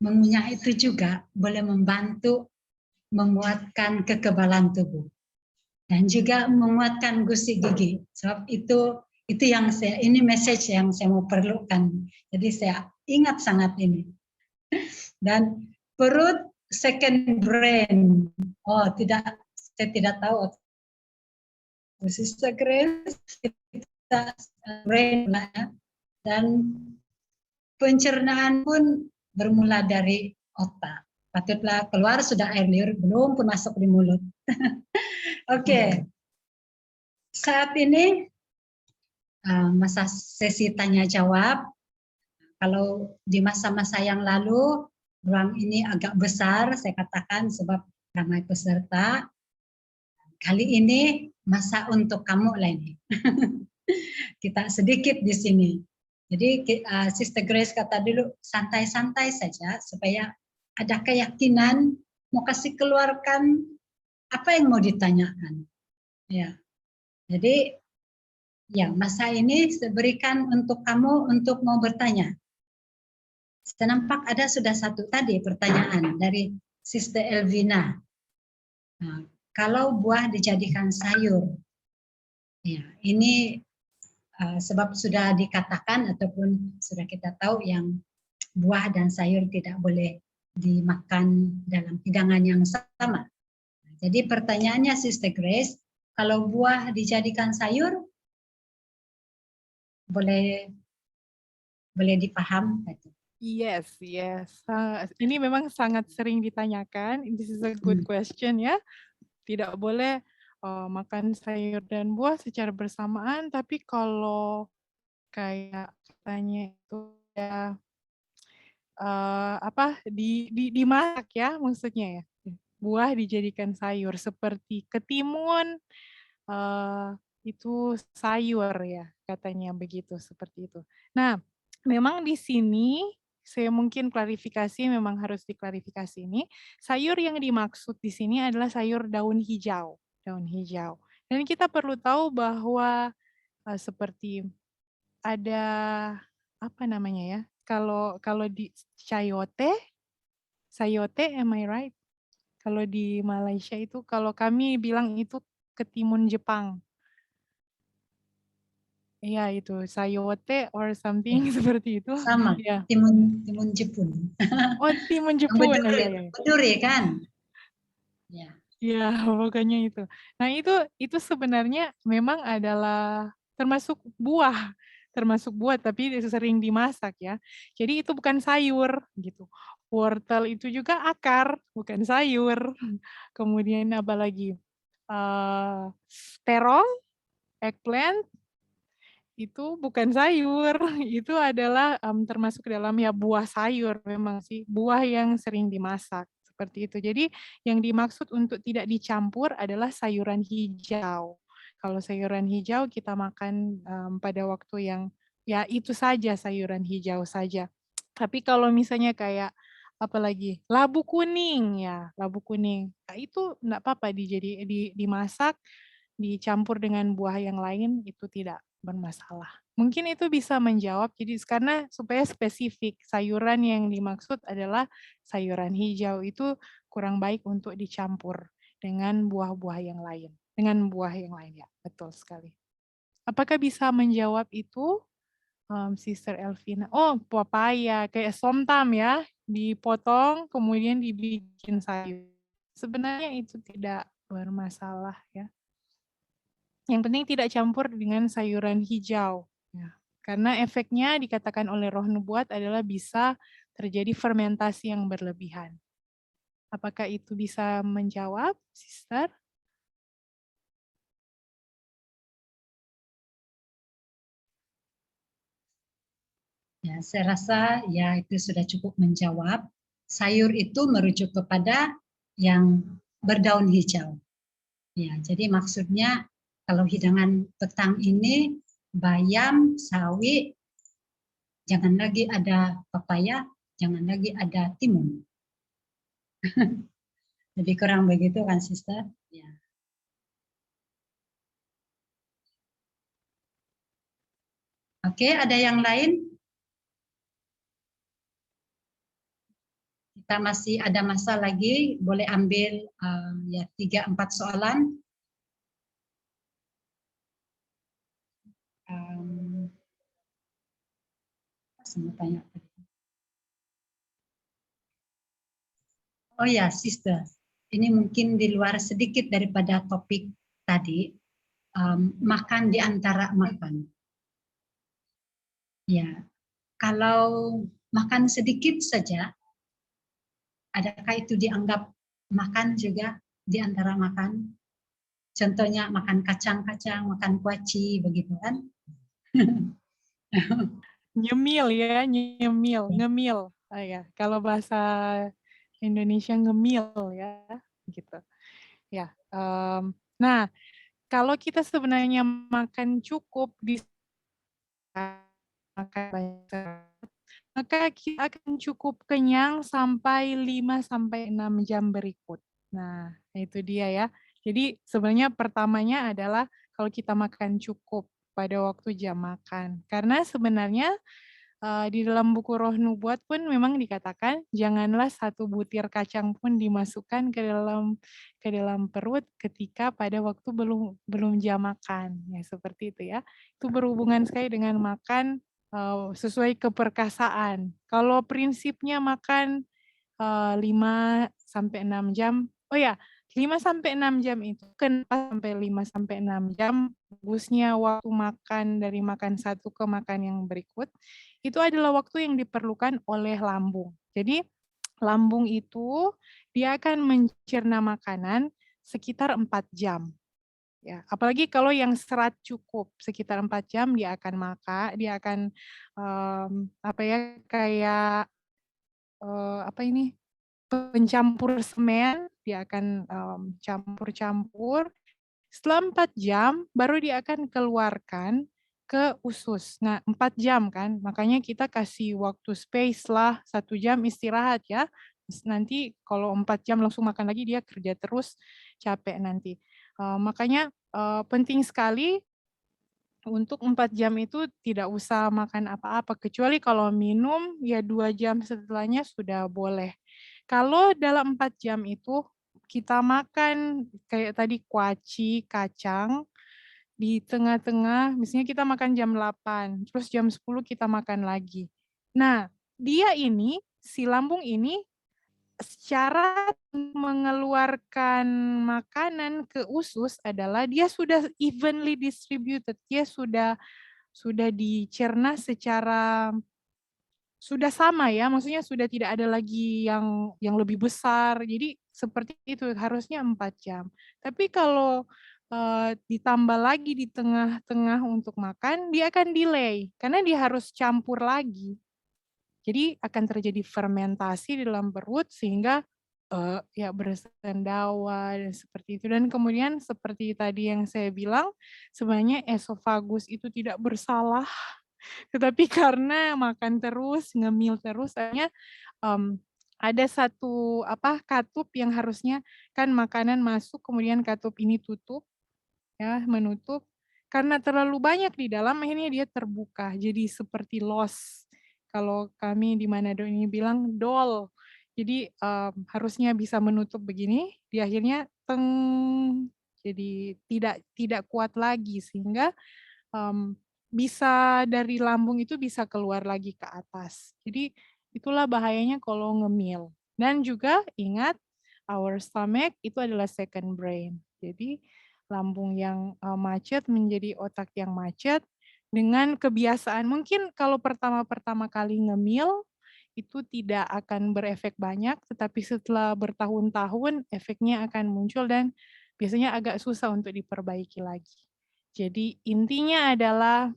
Speaker 2: mengunyah itu juga boleh membantu menguatkan kekebalan tubuh. Dan juga menguatkan gusi gigi. Sebab itu yang ini message yang saya mau perlukan. Jadi saya ingat sangat ini. Dan perut second brain. Oh, saya tidak tahu. Sister Grace, kita brain lah ya. Dan pencernaan pun bermula dari otak. Patutlah keluar sudah air liur, belum pun masuk di mulut. Oke, saat ini masa sesi tanya jawab. Kalau di masa-masa yang lalu ruang ini agak besar, saya katakan sebab ramai peserta. Kali ini masa untuk kamu lah ini. Kita sedikit di sini. Jadi Sister Grace kata dulu santai-santai saja supaya ada keyakinan mau kasih keluarkan apa yang mau ditanyakan. Ya. Jadi ya, masa ini saya berikan untuk kamu untuk mau bertanya. Saya nampak ada sudah satu tadi pertanyaan dari Sister Elvina. Nah, kalau buah dijadikan sayur, ya ini sebab sudah dikatakan ataupun sudah kita tahu yang buah dan sayur tidak boleh dimakan dalam hidangan yang sama. Jadi pertanyaannya Sister Grace, kalau buah dijadikan sayur, boleh dipaham?
Speaker 1: Yes. Ini memang sangat sering ditanyakan. This is a good question ya. Tidak boleh makan sayur dan buah secara bersamaan, tapi kalau kayak katanya itu ya, dimasak ya maksudnya ya? Buah dijadikan sayur seperti ketimun, eee, itu sayur ya, katanya begitu, seperti itu. Nah, memang di sini saya mungkin klarifikasi, memang harus diklarifikasi ini, sayur yang dimaksud di sini adalah sayur daun hijau, daun hijau. Dan kita perlu tahu bahwa, seperti ada, apa namanya ya, kalau kalau di chayote sayote, am I right? Kalau di Malaysia itu, kalau kami bilang itu ketimun Jepang. Iya itu, sayote or something
Speaker 2: Ya,
Speaker 1: seperti itu,
Speaker 2: sama,
Speaker 1: iya.
Speaker 2: timun timun Jepun.
Speaker 1: Oh, timun
Speaker 2: Yang
Speaker 1: Jepun, oh
Speaker 2: berduri,
Speaker 1: iya iya.
Speaker 2: berduri kan? Ya,
Speaker 1: Iya, pokoknya itu. Nah itu sebenarnya memang adalah termasuk buah tapi sering dimasak ya. Jadi itu bukan sayur gitu. Wortel itu juga akar, bukan sayur. Kemudian apa lagi, terong, eggplant, itu bukan sayur, itu adalah, termasuk dalam ya buah sayur memang sih, buah yang sering dimasak, seperti itu. Jadi yang dimaksud untuk tidak dicampur adalah sayuran hijau. Kalau sayuran hijau kita makan, pada waktu yang ya itu saja, sayuran hijau saja. Tapi kalau misalnya kayak apalagi, labu kuning ya, labu kuning, nah itu enggak apa-apa dimasak, dicampur dengan buah yang lain, itu tidak bermasalah. Mungkin itu bisa menjawab, jadi karena supaya spesifik, sayuran yang dimaksud adalah sayuran hijau, itu kurang baik untuk dicampur dengan buah-buah yang lain, dengan buah yang lain ya, betul sekali. Apakah bisa menjawab itu, Sister Elvina? Oh, papaya, kayak somtam ya, dipotong kemudian dibikin sayur. Sebenarnya itu tidak bermasalah ya. Yang penting tidak campur dengan sayuran hijau, ya. Karena efeknya dikatakan oleh roh nubuat adalah bisa terjadi fermentasi yang berlebihan. Apakah itu bisa menjawab, Sister?
Speaker 2: ya, saya rasa ya itu sudah cukup menjawab. Sayur itu merujuk kepada yang berdaun hijau. Ya, jadi maksudnya kalau hidangan petang ini bayam, sawi, jangan lagi ada pepaya, jangan lagi ada timun. Lebih kurang begitu kan, Sister? Ya. Oke, ada yang lain? Kita masih ada masa lagi, boleh ambil ya 3-4 soalan. Saya tanya. Oh ya, Sister, ini mungkin di luar sedikit daripada topik tadi, makan di antara makan. Ya, kalau makan sedikit saja, adakah itu dianggap makan juga di antara makan? Contohnya makan kacang-kacang, makan kuaci, begitu kan?
Speaker 1: Nyemil ya, nyemil, ngemil. Oh ya, kalau bahasa Indonesia ngemil ya, gitu. Ya, nah kalau kita sebenarnya makan cukup di makan banyak, maka kita akan cukup kenyang sampai 5 sampai 6 jam berikut. Nah, itu dia ya. Jadi sebenarnya pertamanya adalah kalau kita makan cukup pada waktu jam makan. Karena sebenarnya di dalam buku Roh Nubuat pun memang dikatakan janganlah satu butir kacang pun dimasukkan ke dalam perut ketika pada waktu belum belum jam makan. Ya seperti itu ya. Itu berhubungan sekali dengan makan sesuai keperkasaan. Kalau prinsipnya makan 5 sampai 6 jam. Oh ya, 5 sampai 6 jam itu kenapa sampai 5 sampai 6 jam, bagusnya waktu makan dari makan satu ke makan yang berikut, itu adalah waktu yang diperlukan oleh lambung. Jadi lambung itu dia akan mencerna makanan sekitar 4 jam. Ya, apalagi kalau yang serat cukup sekitar 4 jam dia akan makan, dia akan apa ya kayak apa ini pencampur semen, dia akan campur-campur. Setelah 4 jam baru dia akan keluarkan ke usus. Nah, 4 jam kan, makanya kita kasih waktu space lah 1 jam istirahat ya. Terus nanti kalau 4 jam langsung makan lagi dia kerja terus, capek nanti. Makanya penting sekali untuk 4 jam itu tidak usah makan apa-apa, kecuali kalau minum ya 2 jam setelahnya sudah boleh. Kalau dalam 4 jam itu kita makan kayak tadi kuaci, kacang, di tengah-tengah misalnya kita makan jam 8, terus jam 10 kita makan lagi. Nah, dia ini, si lambung ini cara mengeluarkan makanan ke usus adalah dia sudah evenly distributed, dia sudah dicerna secara sudah sama ya, maksudnya sudah tidak ada lagi yang lebih besar. Jadi seperti itu harusnya 4 jam. Tapi kalau ditambah lagi di tengah-tengah untuk makan, dia akan delay karena dia harus campur lagi. Jadi akan terjadi fermentasi di dalam perut sehingga ya bersendawa dan seperti itu. Dan kemudian seperti tadi yang saya bilang, sebenarnya esofagus itu tidak bersalah, tetapi karena makan terus, ngemil terus, akhirnya ada satu apa katup yang harusnya kan makanan masuk kemudian katup ini tutup ya, menutup. Karena terlalu banyak di dalam akhirnya dia terbuka, jadi seperti los. Kalau kami di Manado ini bilang dol. Jadi harusnya bisa menutup begini, di akhirnya teng, jadi tidak kuat lagi sehingga bisa dari lambung itu bisa keluar lagi ke atas. Jadi itulah bahayanya kalau ngemil. Dan juga ingat our stomach itu adalah second brain. Jadi lambung yang macet menjadi otak yang macet dengan kebiasaan. Mungkin kalau pertama-pertama kali ngemil itu tidak akan berefek banyak, tetapi setelah bertahun-tahun efeknya akan muncul dan biasanya agak susah untuk diperbaiki lagi. Jadi intinya adalah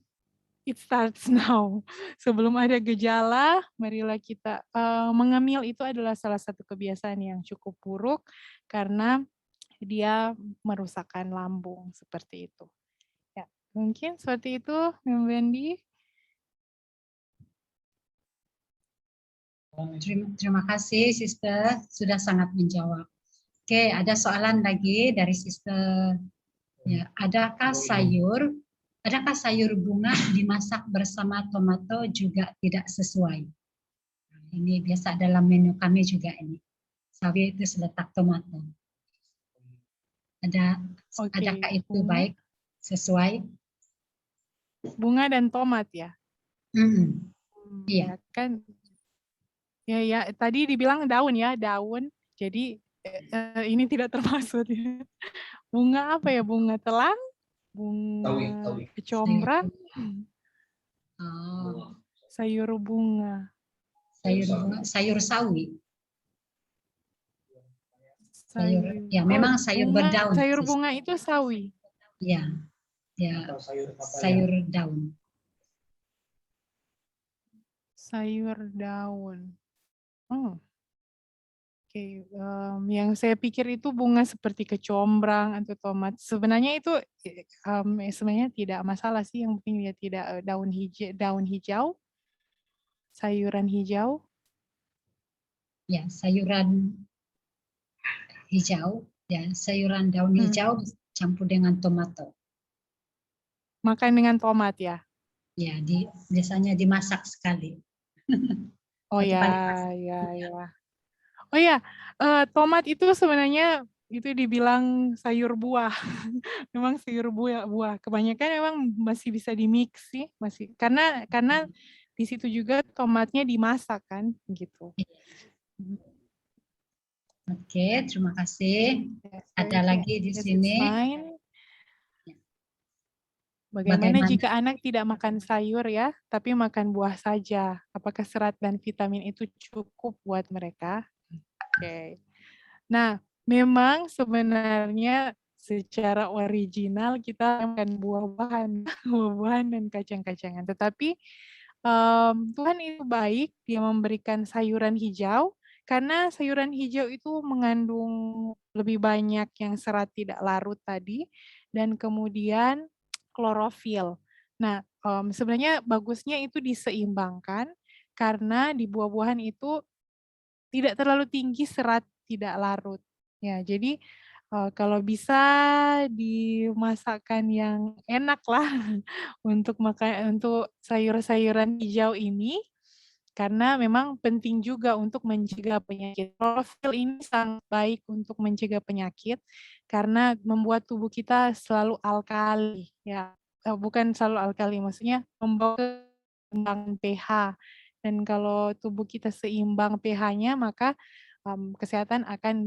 Speaker 1: it starts now. Sebelum ada gejala, marilah kita mengemil itu adalah salah satu kebiasaan yang cukup buruk karena dia merusakkan lambung seperti itu. Ya, mungkin seperti itu, Mbak Wendy.
Speaker 2: Terima kasih, Sister. Sudah sangat menjawab. Oke, ada soalan lagi dari Sister. Ya, adakah sayur bunga dimasak bersama tomato juga tidak sesuai? Ini biasa dalam menu kami juga ini. Sawi itu seletak tomato. Adakah itu
Speaker 1: bunga,
Speaker 2: baik, sesuai?
Speaker 1: Bunga dan tomat ya?
Speaker 2: Iya.
Speaker 1: Ya kan, ya tadi dibilang daun ya, daun. Jadi ini tidak termasuk ya. Bunga apa ya? Bunga telang? Bunga kecombrang?
Speaker 2: Oh,
Speaker 1: sayur bunga.
Speaker 2: sayur sawi. Ya
Speaker 1: Oh,
Speaker 2: memang sayur berdaun.
Speaker 1: Sayur bunga itu sawi.
Speaker 2: Ya, sayur daun.
Speaker 1: Sayur daun. Oh. Oke, yang saya pikir itu bunga seperti kecombrang atau tomat. Sebenarnya itu sebenarnya tidak masalah sih, yang penting dia tidak daun hijau, sayuran hijau.
Speaker 2: Ya, sayuran hijau, ya sayuran daun hijau campur dengan tomato.
Speaker 1: Makan dengan tomat ya?
Speaker 2: Ya, biasanya dimasak sekali.
Speaker 1: Oh ya, ya. Oh ya, tomat itu sebenarnya itu dibilang sayur buah. Memang sayur buah. Kebanyakan memang masih bisa dimix sih, masih karena di situ juga tomatnya dimasak kan, gitu.
Speaker 2: Oke, terima kasih. Ada lagi di sini.
Speaker 1: Bagaimana jika anak tidak makan sayur ya, tapi makan buah saja? Apakah serat dan vitamin itu cukup buat mereka? Oke. Nah, memang sebenarnya secara original kita makan buah-buahan, buah-buahan dan kacang-kacangan. Tetapi Tuhan itu baik, Dia memberikan sayuran hijau, karena sayuran hijau itu mengandung lebih banyak yang serat tidak larut tadi, dan kemudian klorofil. Nah, sebenarnya bagusnya itu diseimbangkan, karena di buah-buahan itu tidak terlalu tinggi serat tidak larut. Ya, jadi kalau bisa dimasakkan yang enak lah untuk sayur-sayuran hijau ini, karena memang penting juga untuk mencegah penyakit. Klorofil ini sangat baik untuk mencegah penyakit karena membuat tubuh kita selalu alkali, ya. Bukan selalu alkali, maksudnya membawa keseimbangan pH. Dan kalau tubuh kita seimbang pH-nya, maka kesehatan akan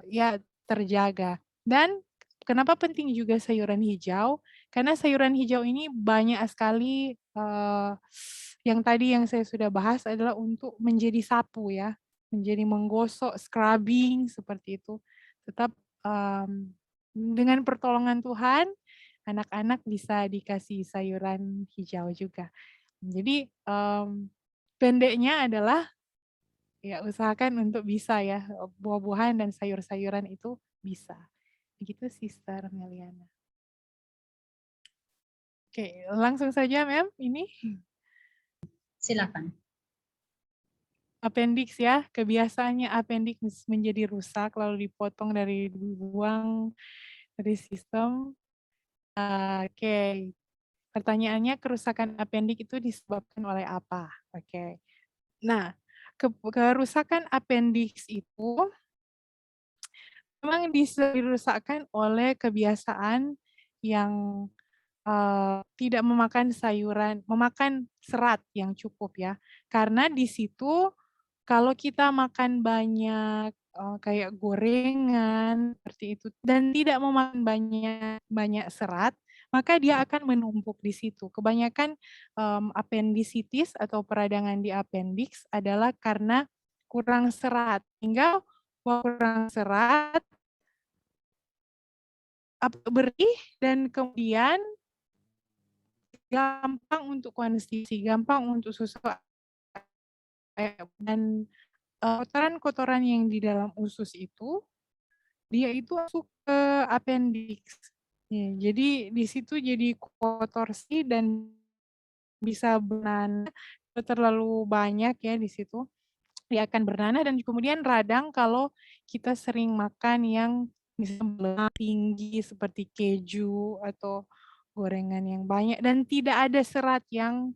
Speaker 1: ya terjaga. Dan kenapa penting juga sayuran hijau? Karena sayuran hijau ini banyak sekali yang tadi yang saya sudah bahas adalah untuk menjadi sapu ya, menjadi menggosok, scrubbing seperti itu. Tetap dengan pertolongan Tuhan, anak-anak bisa dikasih sayuran hijau juga. Jadi pendeknya adalah ya usahakan untuk bisa ya, buah-buahan dan sayur-sayuran itu bisa. Begitu Sister Meliana. Oke, langsung saja Mem, ini.
Speaker 2: Silakan.
Speaker 1: Appendix ya, kebiasaannya appendix menjadi rusak lalu dipotong dari dibuang dari sistem. Oke, pertanyaannya kerusakan appendix itu disebabkan oleh apa? Oke, nah kerusakan appendix itu memang dirusakkan oleh kebiasaan yang tidak memakan serat yang cukup ya. Karena di situ kalau kita makan banyak kayak gorengan seperti itu dan tidak memakan banyak serat, maka dia akan menumpuk di situ. Kebanyakan appendicitis atau peradangan di appendix adalah karena kurang serat. Hingga kurang serat berih dan kemudian gampang untuk konstipasi, gampang untuk susah dan kotoran-kotoran yang di dalam usus itu dia itu masuk ke appendix. Ya, jadi di situ jadi kotor sih dan bisa bernanah terlalu banyak ya di situ. Dia akan bernanah dan kemudian radang kalau kita sering makan yang misalnya tinggi seperti keju atau gorengan yang banyak dan tidak ada serat yang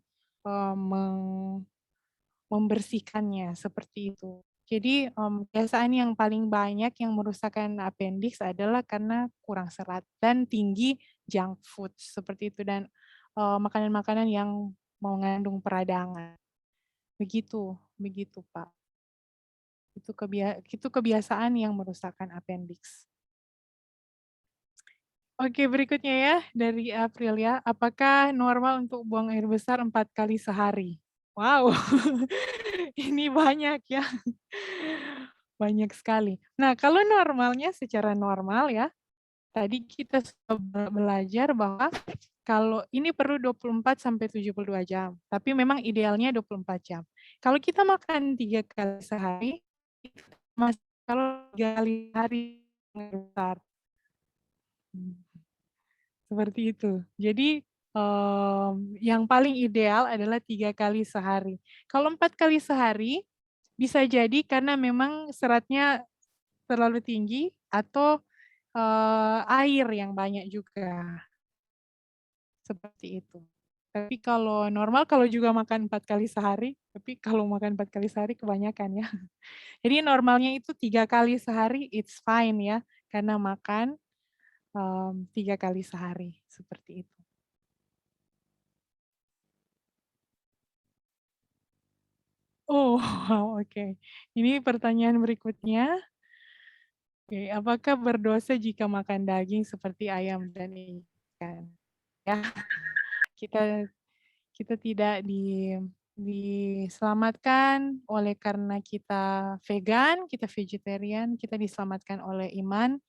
Speaker 1: membersihkannya seperti itu. Jadi kebiasaan yang paling banyak yang merusakkan appendix adalah karena kurang serat dan tinggi junk food seperti itu dan makanan-makanan yang mengandung peradangan. Begitu, begitu Pak. Itu kebiasaan yang merusakkan appendix. Oke, berikutnya ya dari Aprilia. Apakah normal untuk buang air besar 4 kali sehari? Wow, ini banyak ya. Banyak sekali. Nah, kalau normalnya secara normal ya, tadi kita sudah belajar bahwa kalau ini perlu 24 sampai 72 jam, tapi memang idealnya 24 jam. Kalau kita makan 3 kali sehari, kalau 3 kali sehari besar. Seperti itu. Jadi yang paling ideal adalah 3 kali sehari. Kalau 4 kali sehari, bisa jadi karena memang seratnya terlalu tinggi atau air yang banyak juga. Seperti itu. Tapi kalau normal kalau juga makan 4 kali sehari, tapi kalau makan 4 kali sehari kebanyakan ya. Jadi normalnya itu 3 kali sehari it's fine ya, karena makan 3 kali sehari, seperti itu. Oh, wow, oke. Ini pertanyaan berikutnya. Oke, apakah berdosa jika makan daging seperti ayam dan ikan? Ya, kita kita tidak diselamatkan oleh karena kita vegan, kita vegetarian, kita diselamatkan oleh iman.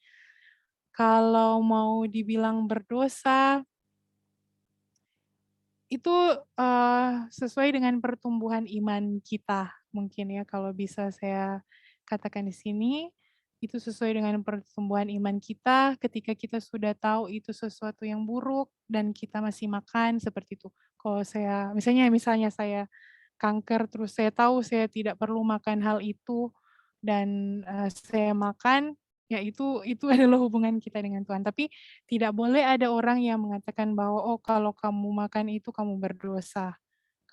Speaker 1: Kalau mau dibilang berdosa, itu sesuai dengan pertumbuhan iman kita mungkin ya, kalau bisa saya katakan di sini, itu sesuai dengan pertumbuhan iman kita ketika kita sudah tahu itu sesuatu yang buruk dan kita masih makan seperti itu. Kalau saya misalnya saya kanker terus saya tahu saya tidak perlu makan hal itu dan, saya makan, ya itu adalah hubungan kita dengan Tuhan. Tapi tidak boleh ada orang yang mengatakan bahwa, "Oh, kalau kamu makan itu kamu berdosa.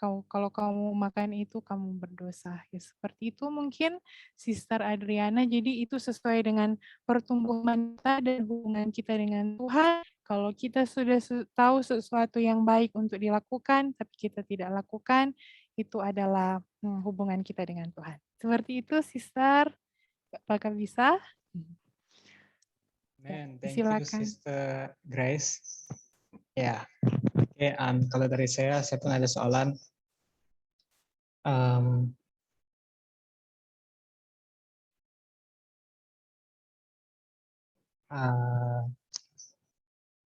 Speaker 1: Kalau kamu makan itu kamu berdosa." Ya seperti itu mungkin Sister Adriana. Jadi itu sesuai dengan pertumbuhan kita dan hubungan kita dengan Tuhan. Kalau kita sudah tahu sesuatu yang baik untuk dilakukan, tapi kita tidak lakukan, itu adalah, hubungan kita dengan Tuhan. Seperti itu Sister, apakah bisa? Ya,
Speaker 3: Man, thank you
Speaker 1: silakan.
Speaker 3: Sister Grace. Ya, oke. Kalau dari saya pun ada soalan.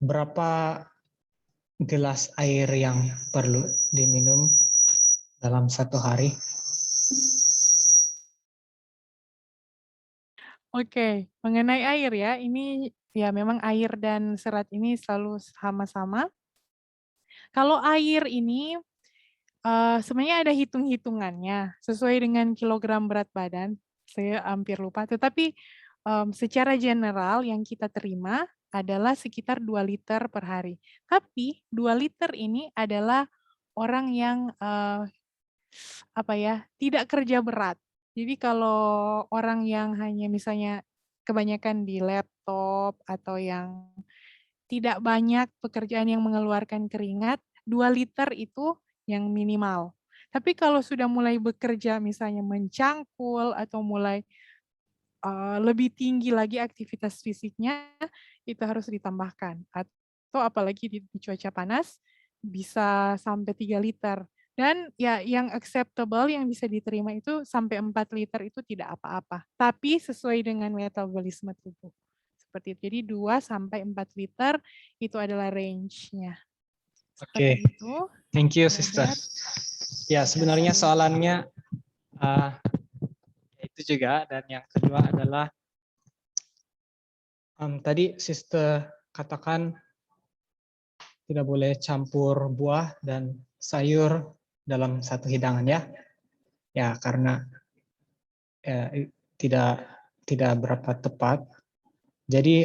Speaker 3: Berapa gelas air yang perlu diminum dalam satu hari?
Speaker 1: Oke, mengenai air ya, ini ya memang air dan serat ini selalu sama-sama. Kalau air ini sebenarnya ada hitung-hitungannya sesuai dengan kilogram berat badan. Saya hampir lupa, tetapi secara general yang kita terima adalah sekitar 2 liter per hari. Tapi 2 liter ini adalah orang yang tidak kerja berat. Jadi kalau orang yang hanya misalnya kebanyakan di laptop atau yang tidak banyak pekerjaan yang mengeluarkan keringat, 2 liter itu yang minimal. Tapi kalau sudah mulai bekerja misalnya mencangkul atau mulai lebih tinggi lagi aktivitas fisiknya, itu harus ditambahkan. Atau apalagi di cuaca panas, bisa sampai 3 liter. Dan ya yang acceptable, yang bisa diterima itu sampai 4 liter itu tidak apa-apa. Tapi sesuai dengan metabolisme tubuh. Seperti itu. Jadi 2 sampai 4 liter itu adalah range-nya.
Speaker 3: Oke,
Speaker 1: Seperti itu.
Speaker 3: thank you Sister. Ya, sebenarnya soalannya itu juga, dan yang kedua adalah tadi Sister katakan tidak boleh campur buah dan sayur dalam satu hidangan ya. Ya, karena tidak berapa tepat. Jadi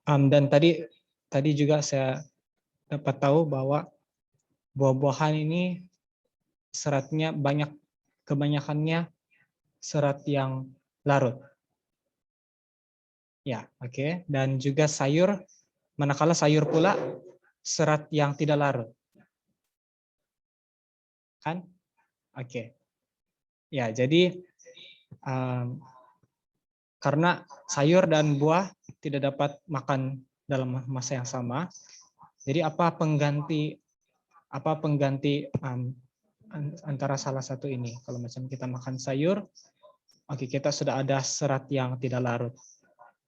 Speaker 3: dan tadi juga saya dapat tahu bahwa buah-buahan ini seratnya kebanyakannya serat yang larut. Ya, oke. Dan juga sayur, manakala sayur pula serat yang tidak larut. Kan? Oke. Ya, jadi karena sayur dan buah tidak dapat makan dalam masa yang sama, jadi apa pengganti antara salah satu ini? Kalau macam kita makan sayur, oke, kita sudah ada serat yang tidak larut.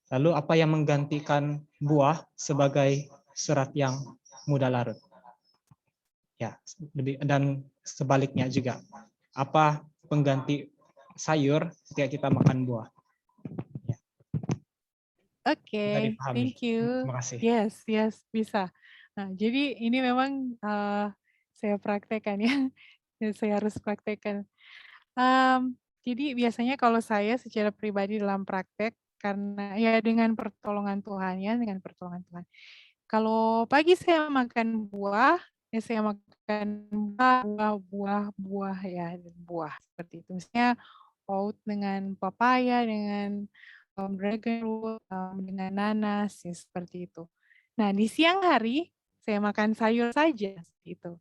Speaker 3: Lalu apa yang menggantikan buah sebagai serat yang mudah larut? Ya, dan sebaliknya juga. Apa pengganti sayur ketika kita makan buah? Ya.
Speaker 1: Oke, thank you.
Speaker 3: Terima kasih.
Speaker 1: Yes, bisa. Nah, jadi ini memang saya praktekkan ya. Saya harus praktekkan. Jadi biasanya kalau saya secara pribadi dalam praktek, karena ya dengan pertolongan Tuhan ya, dengan pertolongan Tuhan. Kalau pagi saya makan buah, ya saya makan buah ya, buah seperti itu. Misalnya oat dengan papaya, dengan dragon fruit, dengan nanas, ya seperti itu. Nah, di siang hari saya makan sayur saja seperti itu.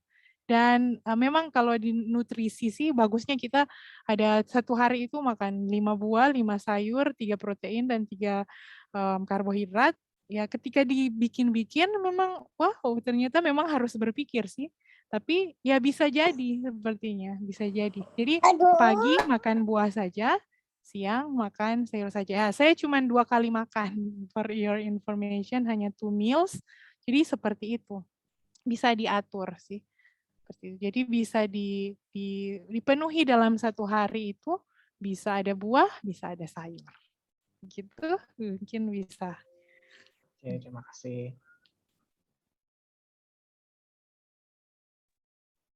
Speaker 1: Dan memang kalau di nutrisi sih bagusnya kita ada satu hari itu makan 5 buah, 5 sayur, 3 protein dan 3 karbohidrat. Ya ketika dibikin-bikin memang wow ternyata memang harus berpikir sih. Tapi ya bisa jadi sepertinya, bisa jadi. Jadi pagi makan buah saja, siang makan sayur saja. Ya, saya cuma 2 kali makan, for your information, hanya 2 meals. Jadi seperti itu. Bisa diatur sih. Seperti itu. Jadi bisa dipenuhi dalam 1 hari itu, bisa ada buah, bisa ada sayur. Gitu mungkin bisa.
Speaker 3: Oke, terima kasih.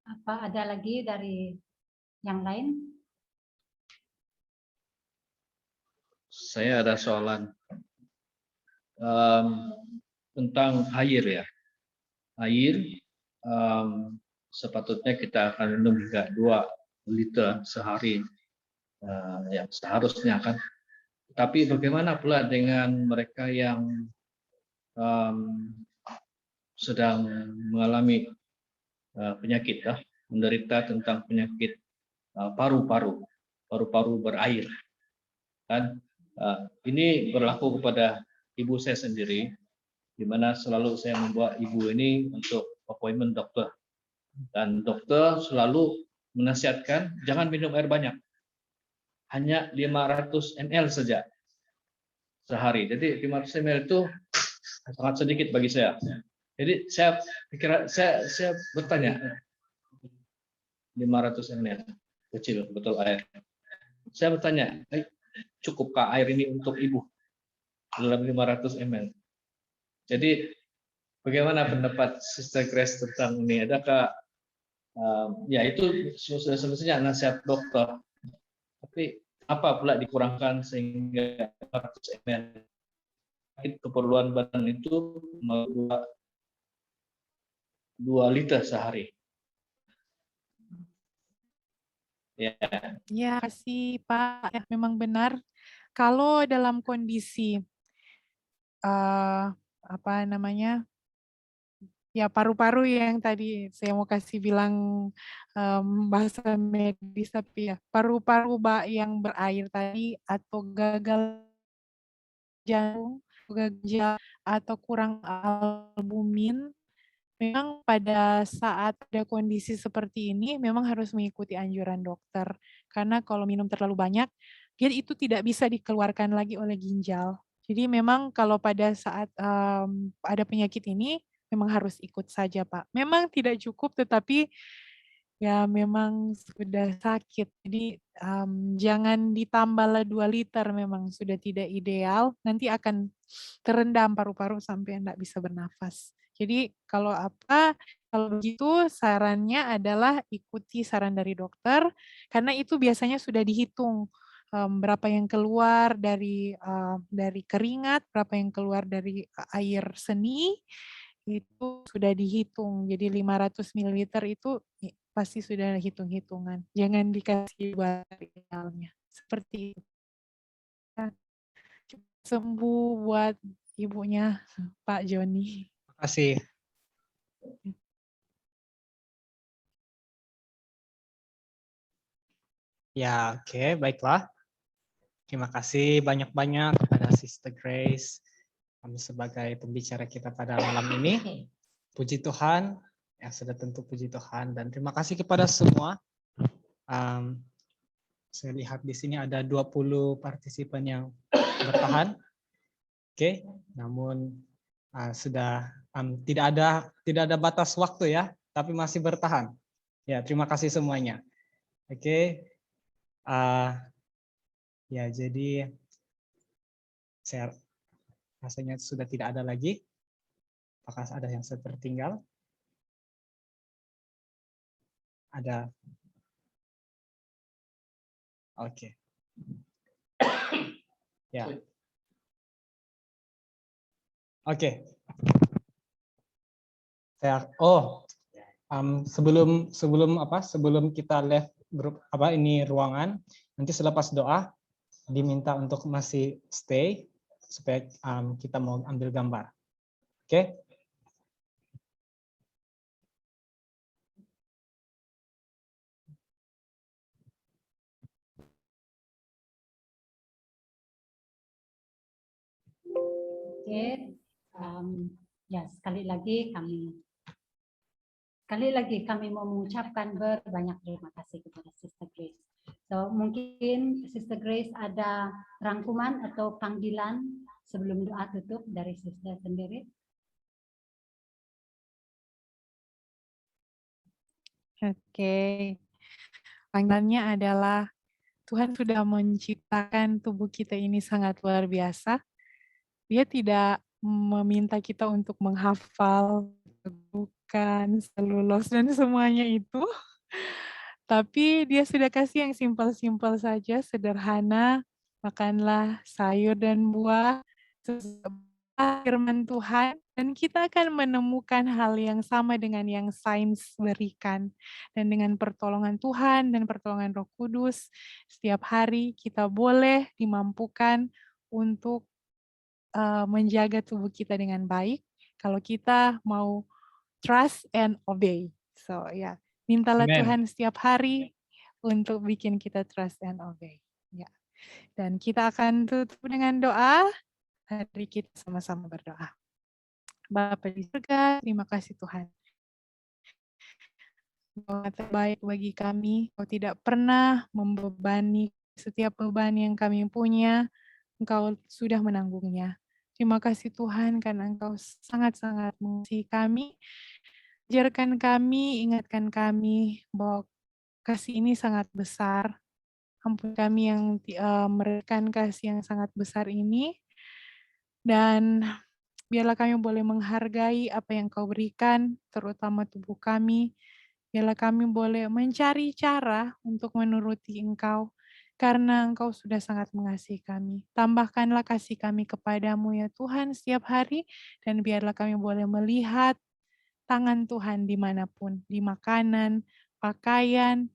Speaker 2: Apa ada lagi dari yang lain?
Speaker 4: Saya ada soalan tentang air ya. Air sepatutnya kita akan minum hingga 2 liter sehari, yang seharusnya kan. Tapi bagaimana pula dengan mereka yang sedang mengalami penyakit ya, menderita tentang penyakit paru-paru berair kan. Ini berlaku kepada ibu saya sendiri, di mana selalu saya membawa ibu ini untuk appointment dokter, dan dokter selalu menasihatkan jangan minum air banyak, hanya 500 ml saja sehari. Jadi 500 ml itu sangat sedikit bagi saya. Jadi saya bertanya, 500 ml kecil betul air. Saya bertanya, cukupkah air ini untuk ibu dalam 500 ml? Jadi bagaimana pendapat Sister Grace tentang ini? Adakah ya itu semestinya nasihat dokter, tapi apa pula dikurangkan sehingga 500 ml? Keperluan badan itu 2 liter sehari. Ya.
Speaker 1: Ya, kasih Pak. Ya, memang benar. Kalau dalam kondisi apa namanya, ya paru-paru yang tadi saya mau kasih bilang bahasa medis, tapi ya paru-paru yang berair tadi atau gagal jantung, gagal atau kurang albumin, memang pada saat ada kondisi seperti ini memang harus mengikuti anjuran dokter. Karena kalau minum terlalu banyak, dia itu tidak bisa dikeluarkan lagi oleh ginjal. Jadi memang kalau pada saat ada penyakit ini, memang harus ikut saja Pak. Memang tidak cukup, tetapi ya memang sudah sakit. Jadi jangan ditambahlah 2 liter, memang sudah tidak ideal. Nanti akan terendam paru-paru sampai tidak bisa bernafas. Jadi kalau begitu sarannya adalah ikuti saran dari dokter, karena itu biasanya sudah dihitung berapa yang keluar dari keringat, berapa yang keluar dari air seni, itu sudah dihitung. Jadi 500 ml itu pasti sudah hitung-hitungan. Jangan dikasih buat realnya. Seperti itu. Sembuh buat ibunya Pak Joni.
Speaker 3: Terima kasih. Ya, oke, baiklah. Terima kasih banyak-banyak kepada Sister Grace, kami sebagai pembicara kita pada malam ini. Puji Tuhan, ya sudah tentu puji Tuhan, dan terima kasih kepada semua. Saya lihat di sini ada 20 partisipan yang bertahan. Oke, namun sudah tidak ada batas waktu ya, tapi masih bertahan. Ya, terima kasih semuanya. Oke. Ya, jadi saya rasanya sudah tidak ada lagi. Apakah ada yang tertinggal? Ada. Oke. Ya. Oke. Sebelum kita left grup ruangan, nanti selepas doa diminta untuk masih stay supaya kita mau ambil gambar. Oke?
Speaker 2: Oke, ya sekali lagi kami mau mengucapkan berbanyak terima kasih kepada Sister Grace. So mungkin Sister Grace ada rangkuman atau panggilan sebelum doa tutup dari Sister sendiri.
Speaker 1: Oke. Panggilannya adalah Tuhan sudah menciptakan tubuh kita ini sangat luar biasa. Dia tidak meminta kita untuk menghafal, bukan selulos dan semuanya itu. Tapi dia sudah kasih yang simpel-simpel saja, sederhana. Makanlah sayur dan buah, firman Tuhan, dan kita akan menemukan hal yang sama dengan yang sains berikan. Dan dengan pertolongan Tuhan dan pertolongan Roh Kudus, setiap hari kita boleh dimampukan untuk menjaga tubuh kita dengan baik. Kalau kita mau trust and obey. So ya, mintalah
Speaker 3: Amen.
Speaker 1: Tuhan setiap hari untuk bikin kita trust and obey. Ya. Dan kita akan tutup dengan doa. Mari kita sama-sama berdoa. Bapa di surga, terima kasih Tuhan. Engkau terbaik bagi kami. Kau tidak pernah membebani setiap beban yang kami punya. Engkau sudah menanggungnya. Terima kasih Tuhan karena Engkau sangat-sangat mengasihi kami. Ajarkan kami, ingatkan kami bahwa kasih ini sangat besar. Ampun kami yang memberikan kasih yang sangat besar ini. Dan biarlah kami boleh menghargai apa yang Kau berikan, terutama tubuh kami. Biarlah kami boleh mencari cara untuk menuruti Engkau, karena Engkau sudah sangat mengasihi kami. Tambahkanlah kasih kami kepadamu ya Tuhan setiap hari, dan biarlah kami boleh melihat tangan Tuhan dimanapun, di makanan, pakaian,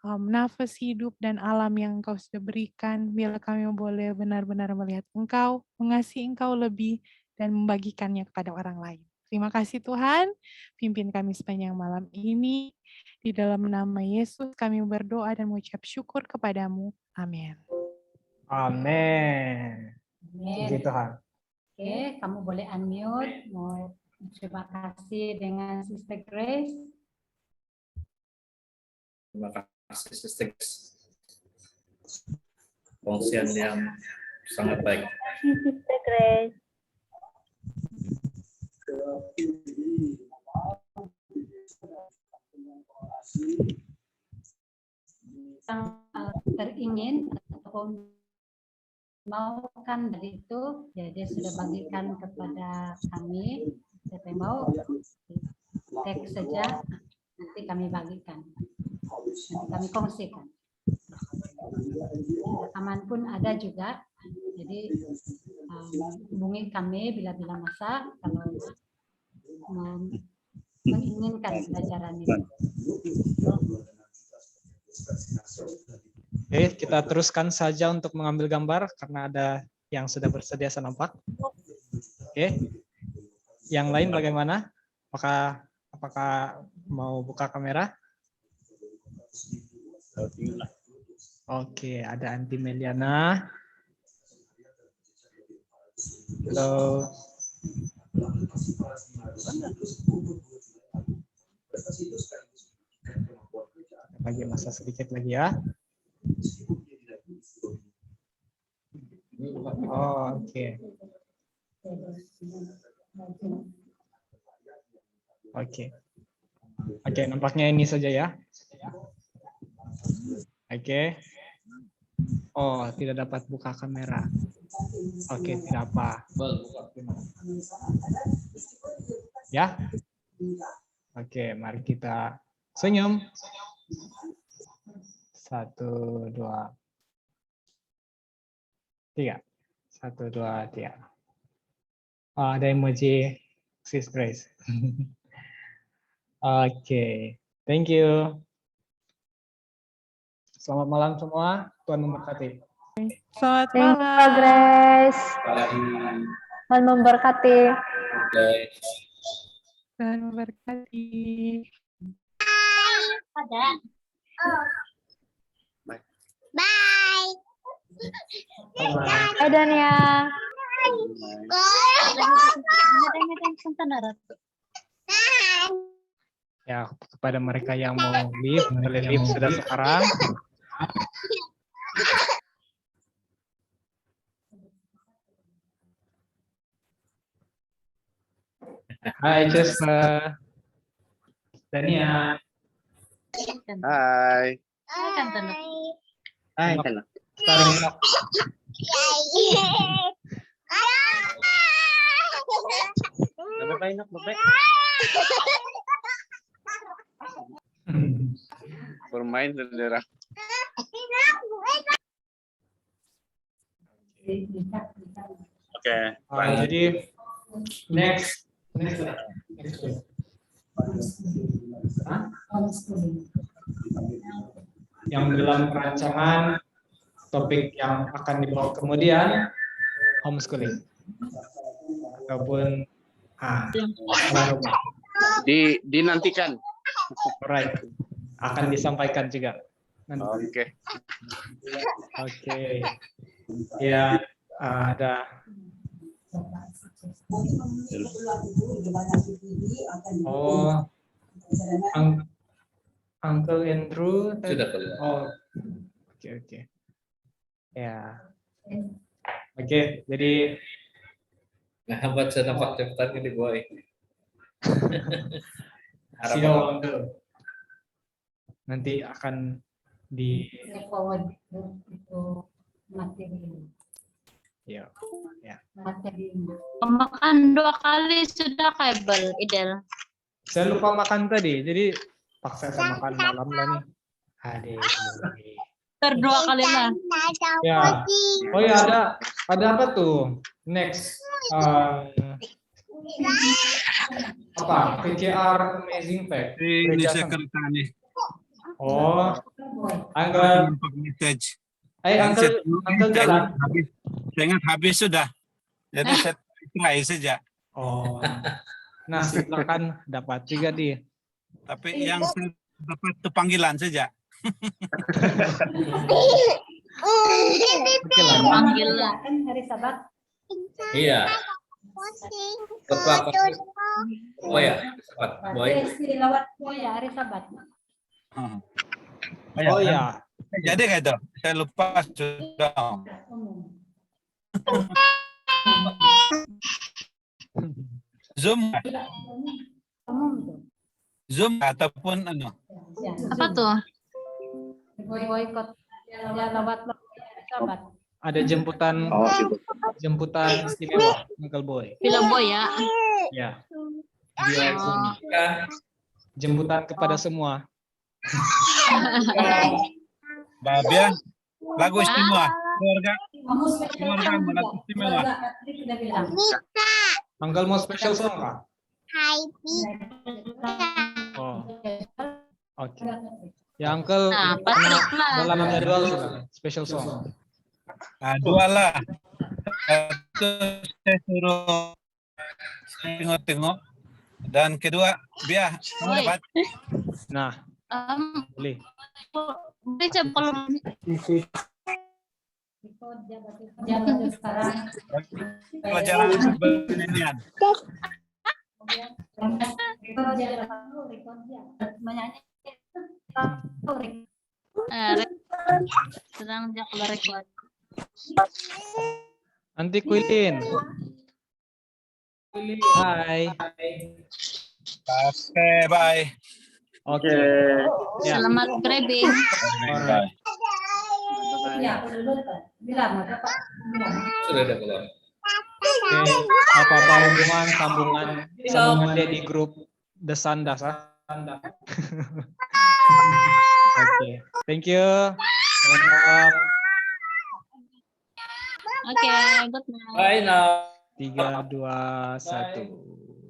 Speaker 1: nafas hidup, dan alam yang Engkau sudah berikan. Biarlah kami boleh benar-benar melihat Engkau, mengasihi Engkau lebih, dan membagikannya kepada orang lain. Terima kasih Tuhan, pimpin kami sepanjang malam ini. Di dalam nama Yesus kami berdoa dan mengucap syukur kepadamu. Amin.
Speaker 3: Amin. Puji Tuhan.
Speaker 2: Oke, kamu boleh unmute. Mau terima kasih dengan Sister Grace.
Speaker 4: Terima kasih Sister Grace. Pengungsian yang sangat baik.
Speaker 5: Sister Grace.
Speaker 2: Yang teringin ataupun maukan dari itu, ya dia sudah bagikan kepada kami. Siapa yang mau, teks saja, nanti kami bagikan, nanti kami kongsikan. Rekaman pun ada juga, jadi hubungi kami bila-bila masa kalau menginginkan pelajaran ini.
Speaker 3: Oke, kita teruskan saja untuk mengambil gambar karena ada yang sudah bersedia senampak. Oke. Yang lain bagaimana? Apakah mau buka kamera? Oke, ada Anti Meliana. Halo. Bagi masa sedikit lagi ya. Oh, oke. Oke, nampaknya ini saja ya. Oke. Oh, tidak dapat buka kamera. Oke, tidak apa. Ya. Oke, mari kita senyum. 1, 2, 3. 1, 2, 3. Oh, ada emoji Sis Grace. Oke, thank you. Selamat malam semua. Tuhan memberkati.
Speaker 1: Selamat
Speaker 5: Thank you, Kak
Speaker 1: malam.
Speaker 5: Grace. Tuhan memberkati.
Speaker 1: Tuhan memberkati.
Speaker 5: Ada. Bye, Dania.
Speaker 3: Ya, kepada mereka yang mau leave, boleh leave sudah sekarang. Hai Jasper. Dania.
Speaker 6: Hai.
Speaker 3: Hai. Saling.
Speaker 6: Bermain saudara. Oke.
Speaker 3: Jadi next. Yang dalam perancangan topik yang akan dibawa kemudian homeschooling ataupun
Speaker 6: Dinantikan.
Speaker 3: right, akan disampaikan juga nanti. Oke. Ya, ada Uncle Andrew
Speaker 4: Sudah keluar.
Speaker 3: Oke. Ya. Oke, jadi
Speaker 4: Baca nampak cepetan ini boy.
Speaker 3: Sino nanti akan di ya.
Speaker 7: Makan 2 kali sudah kabel Idel.
Speaker 3: Saya lupa makan tadi, jadi paksa saya makan malam lah nih. Aduh.
Speaker 7: 2 kali lah.
Speaker 3: Ya. Oh ya, ada apa tuh? Next. Apa? PKR Amazing Fact.
Speaker 8: Ini sekretari.
Speaker 3: Oh. Uncle. Uncle jalan.
Speaker 8: Saya ingat habis sudah. Jadi saya try saja.
Speaker 3: Oh. Nah, silakan dapat juga di.
Speaker 8: Tapi yang saya dapat itu panggilan saja.
Speaker 7: Panggilan.
Speaker 2: Hari Sabat.
Speaker 4: Iya. Oh ya, cepat boy.
Speaker 2: Lawat ya hari Sabat.
Speaker 3: Oh ya.
Speaker 8: Jadi kayak itu. Saya lupa sudah. Zoom ataupun
Speaker 7: Apa tuh?
Speaker 2: Boykot. Lawat Sabat.
Speaker 3: Ada jemputan istimewa Uncle Boy.
Speaker 7: Film boy ya.
Speaker 3: Ya. Dia jemputan kepada semua.
Speaker 8: Babia, lagu istimewa. Keluarga lagu istimewa.
Speaker 3: Uncle mau special song kah? Oh. Oke. Ya Uncle dalam jadwal special song.
Speaker 8: Nah, 2 lah. Satu saya suruh tengok-tengok. Dan kedua, biar dapat.
Speaker 3: Nah, boleh.
Speaker 7: Boleh coba kalau
Speaker 8: Pelajaran bernian.
Speaker 7: sedang jalan record.
Speaker 3: Nanti Quilin. Hai.
Speaker 8: Oke, bye.
Speaker 3: Oke. Ya.
Speaker 7: Selamat grabbing.
Speaker 4: Sudah ada keluar.
Speaker 3: Oke. Apa-apa sambungan dia di grup The Sandas. Oke. Thank you. Selamat
Speaker 7: Oke, good night.
Speaker 4: Bye now.
Speaker 3: 3, 2, 1.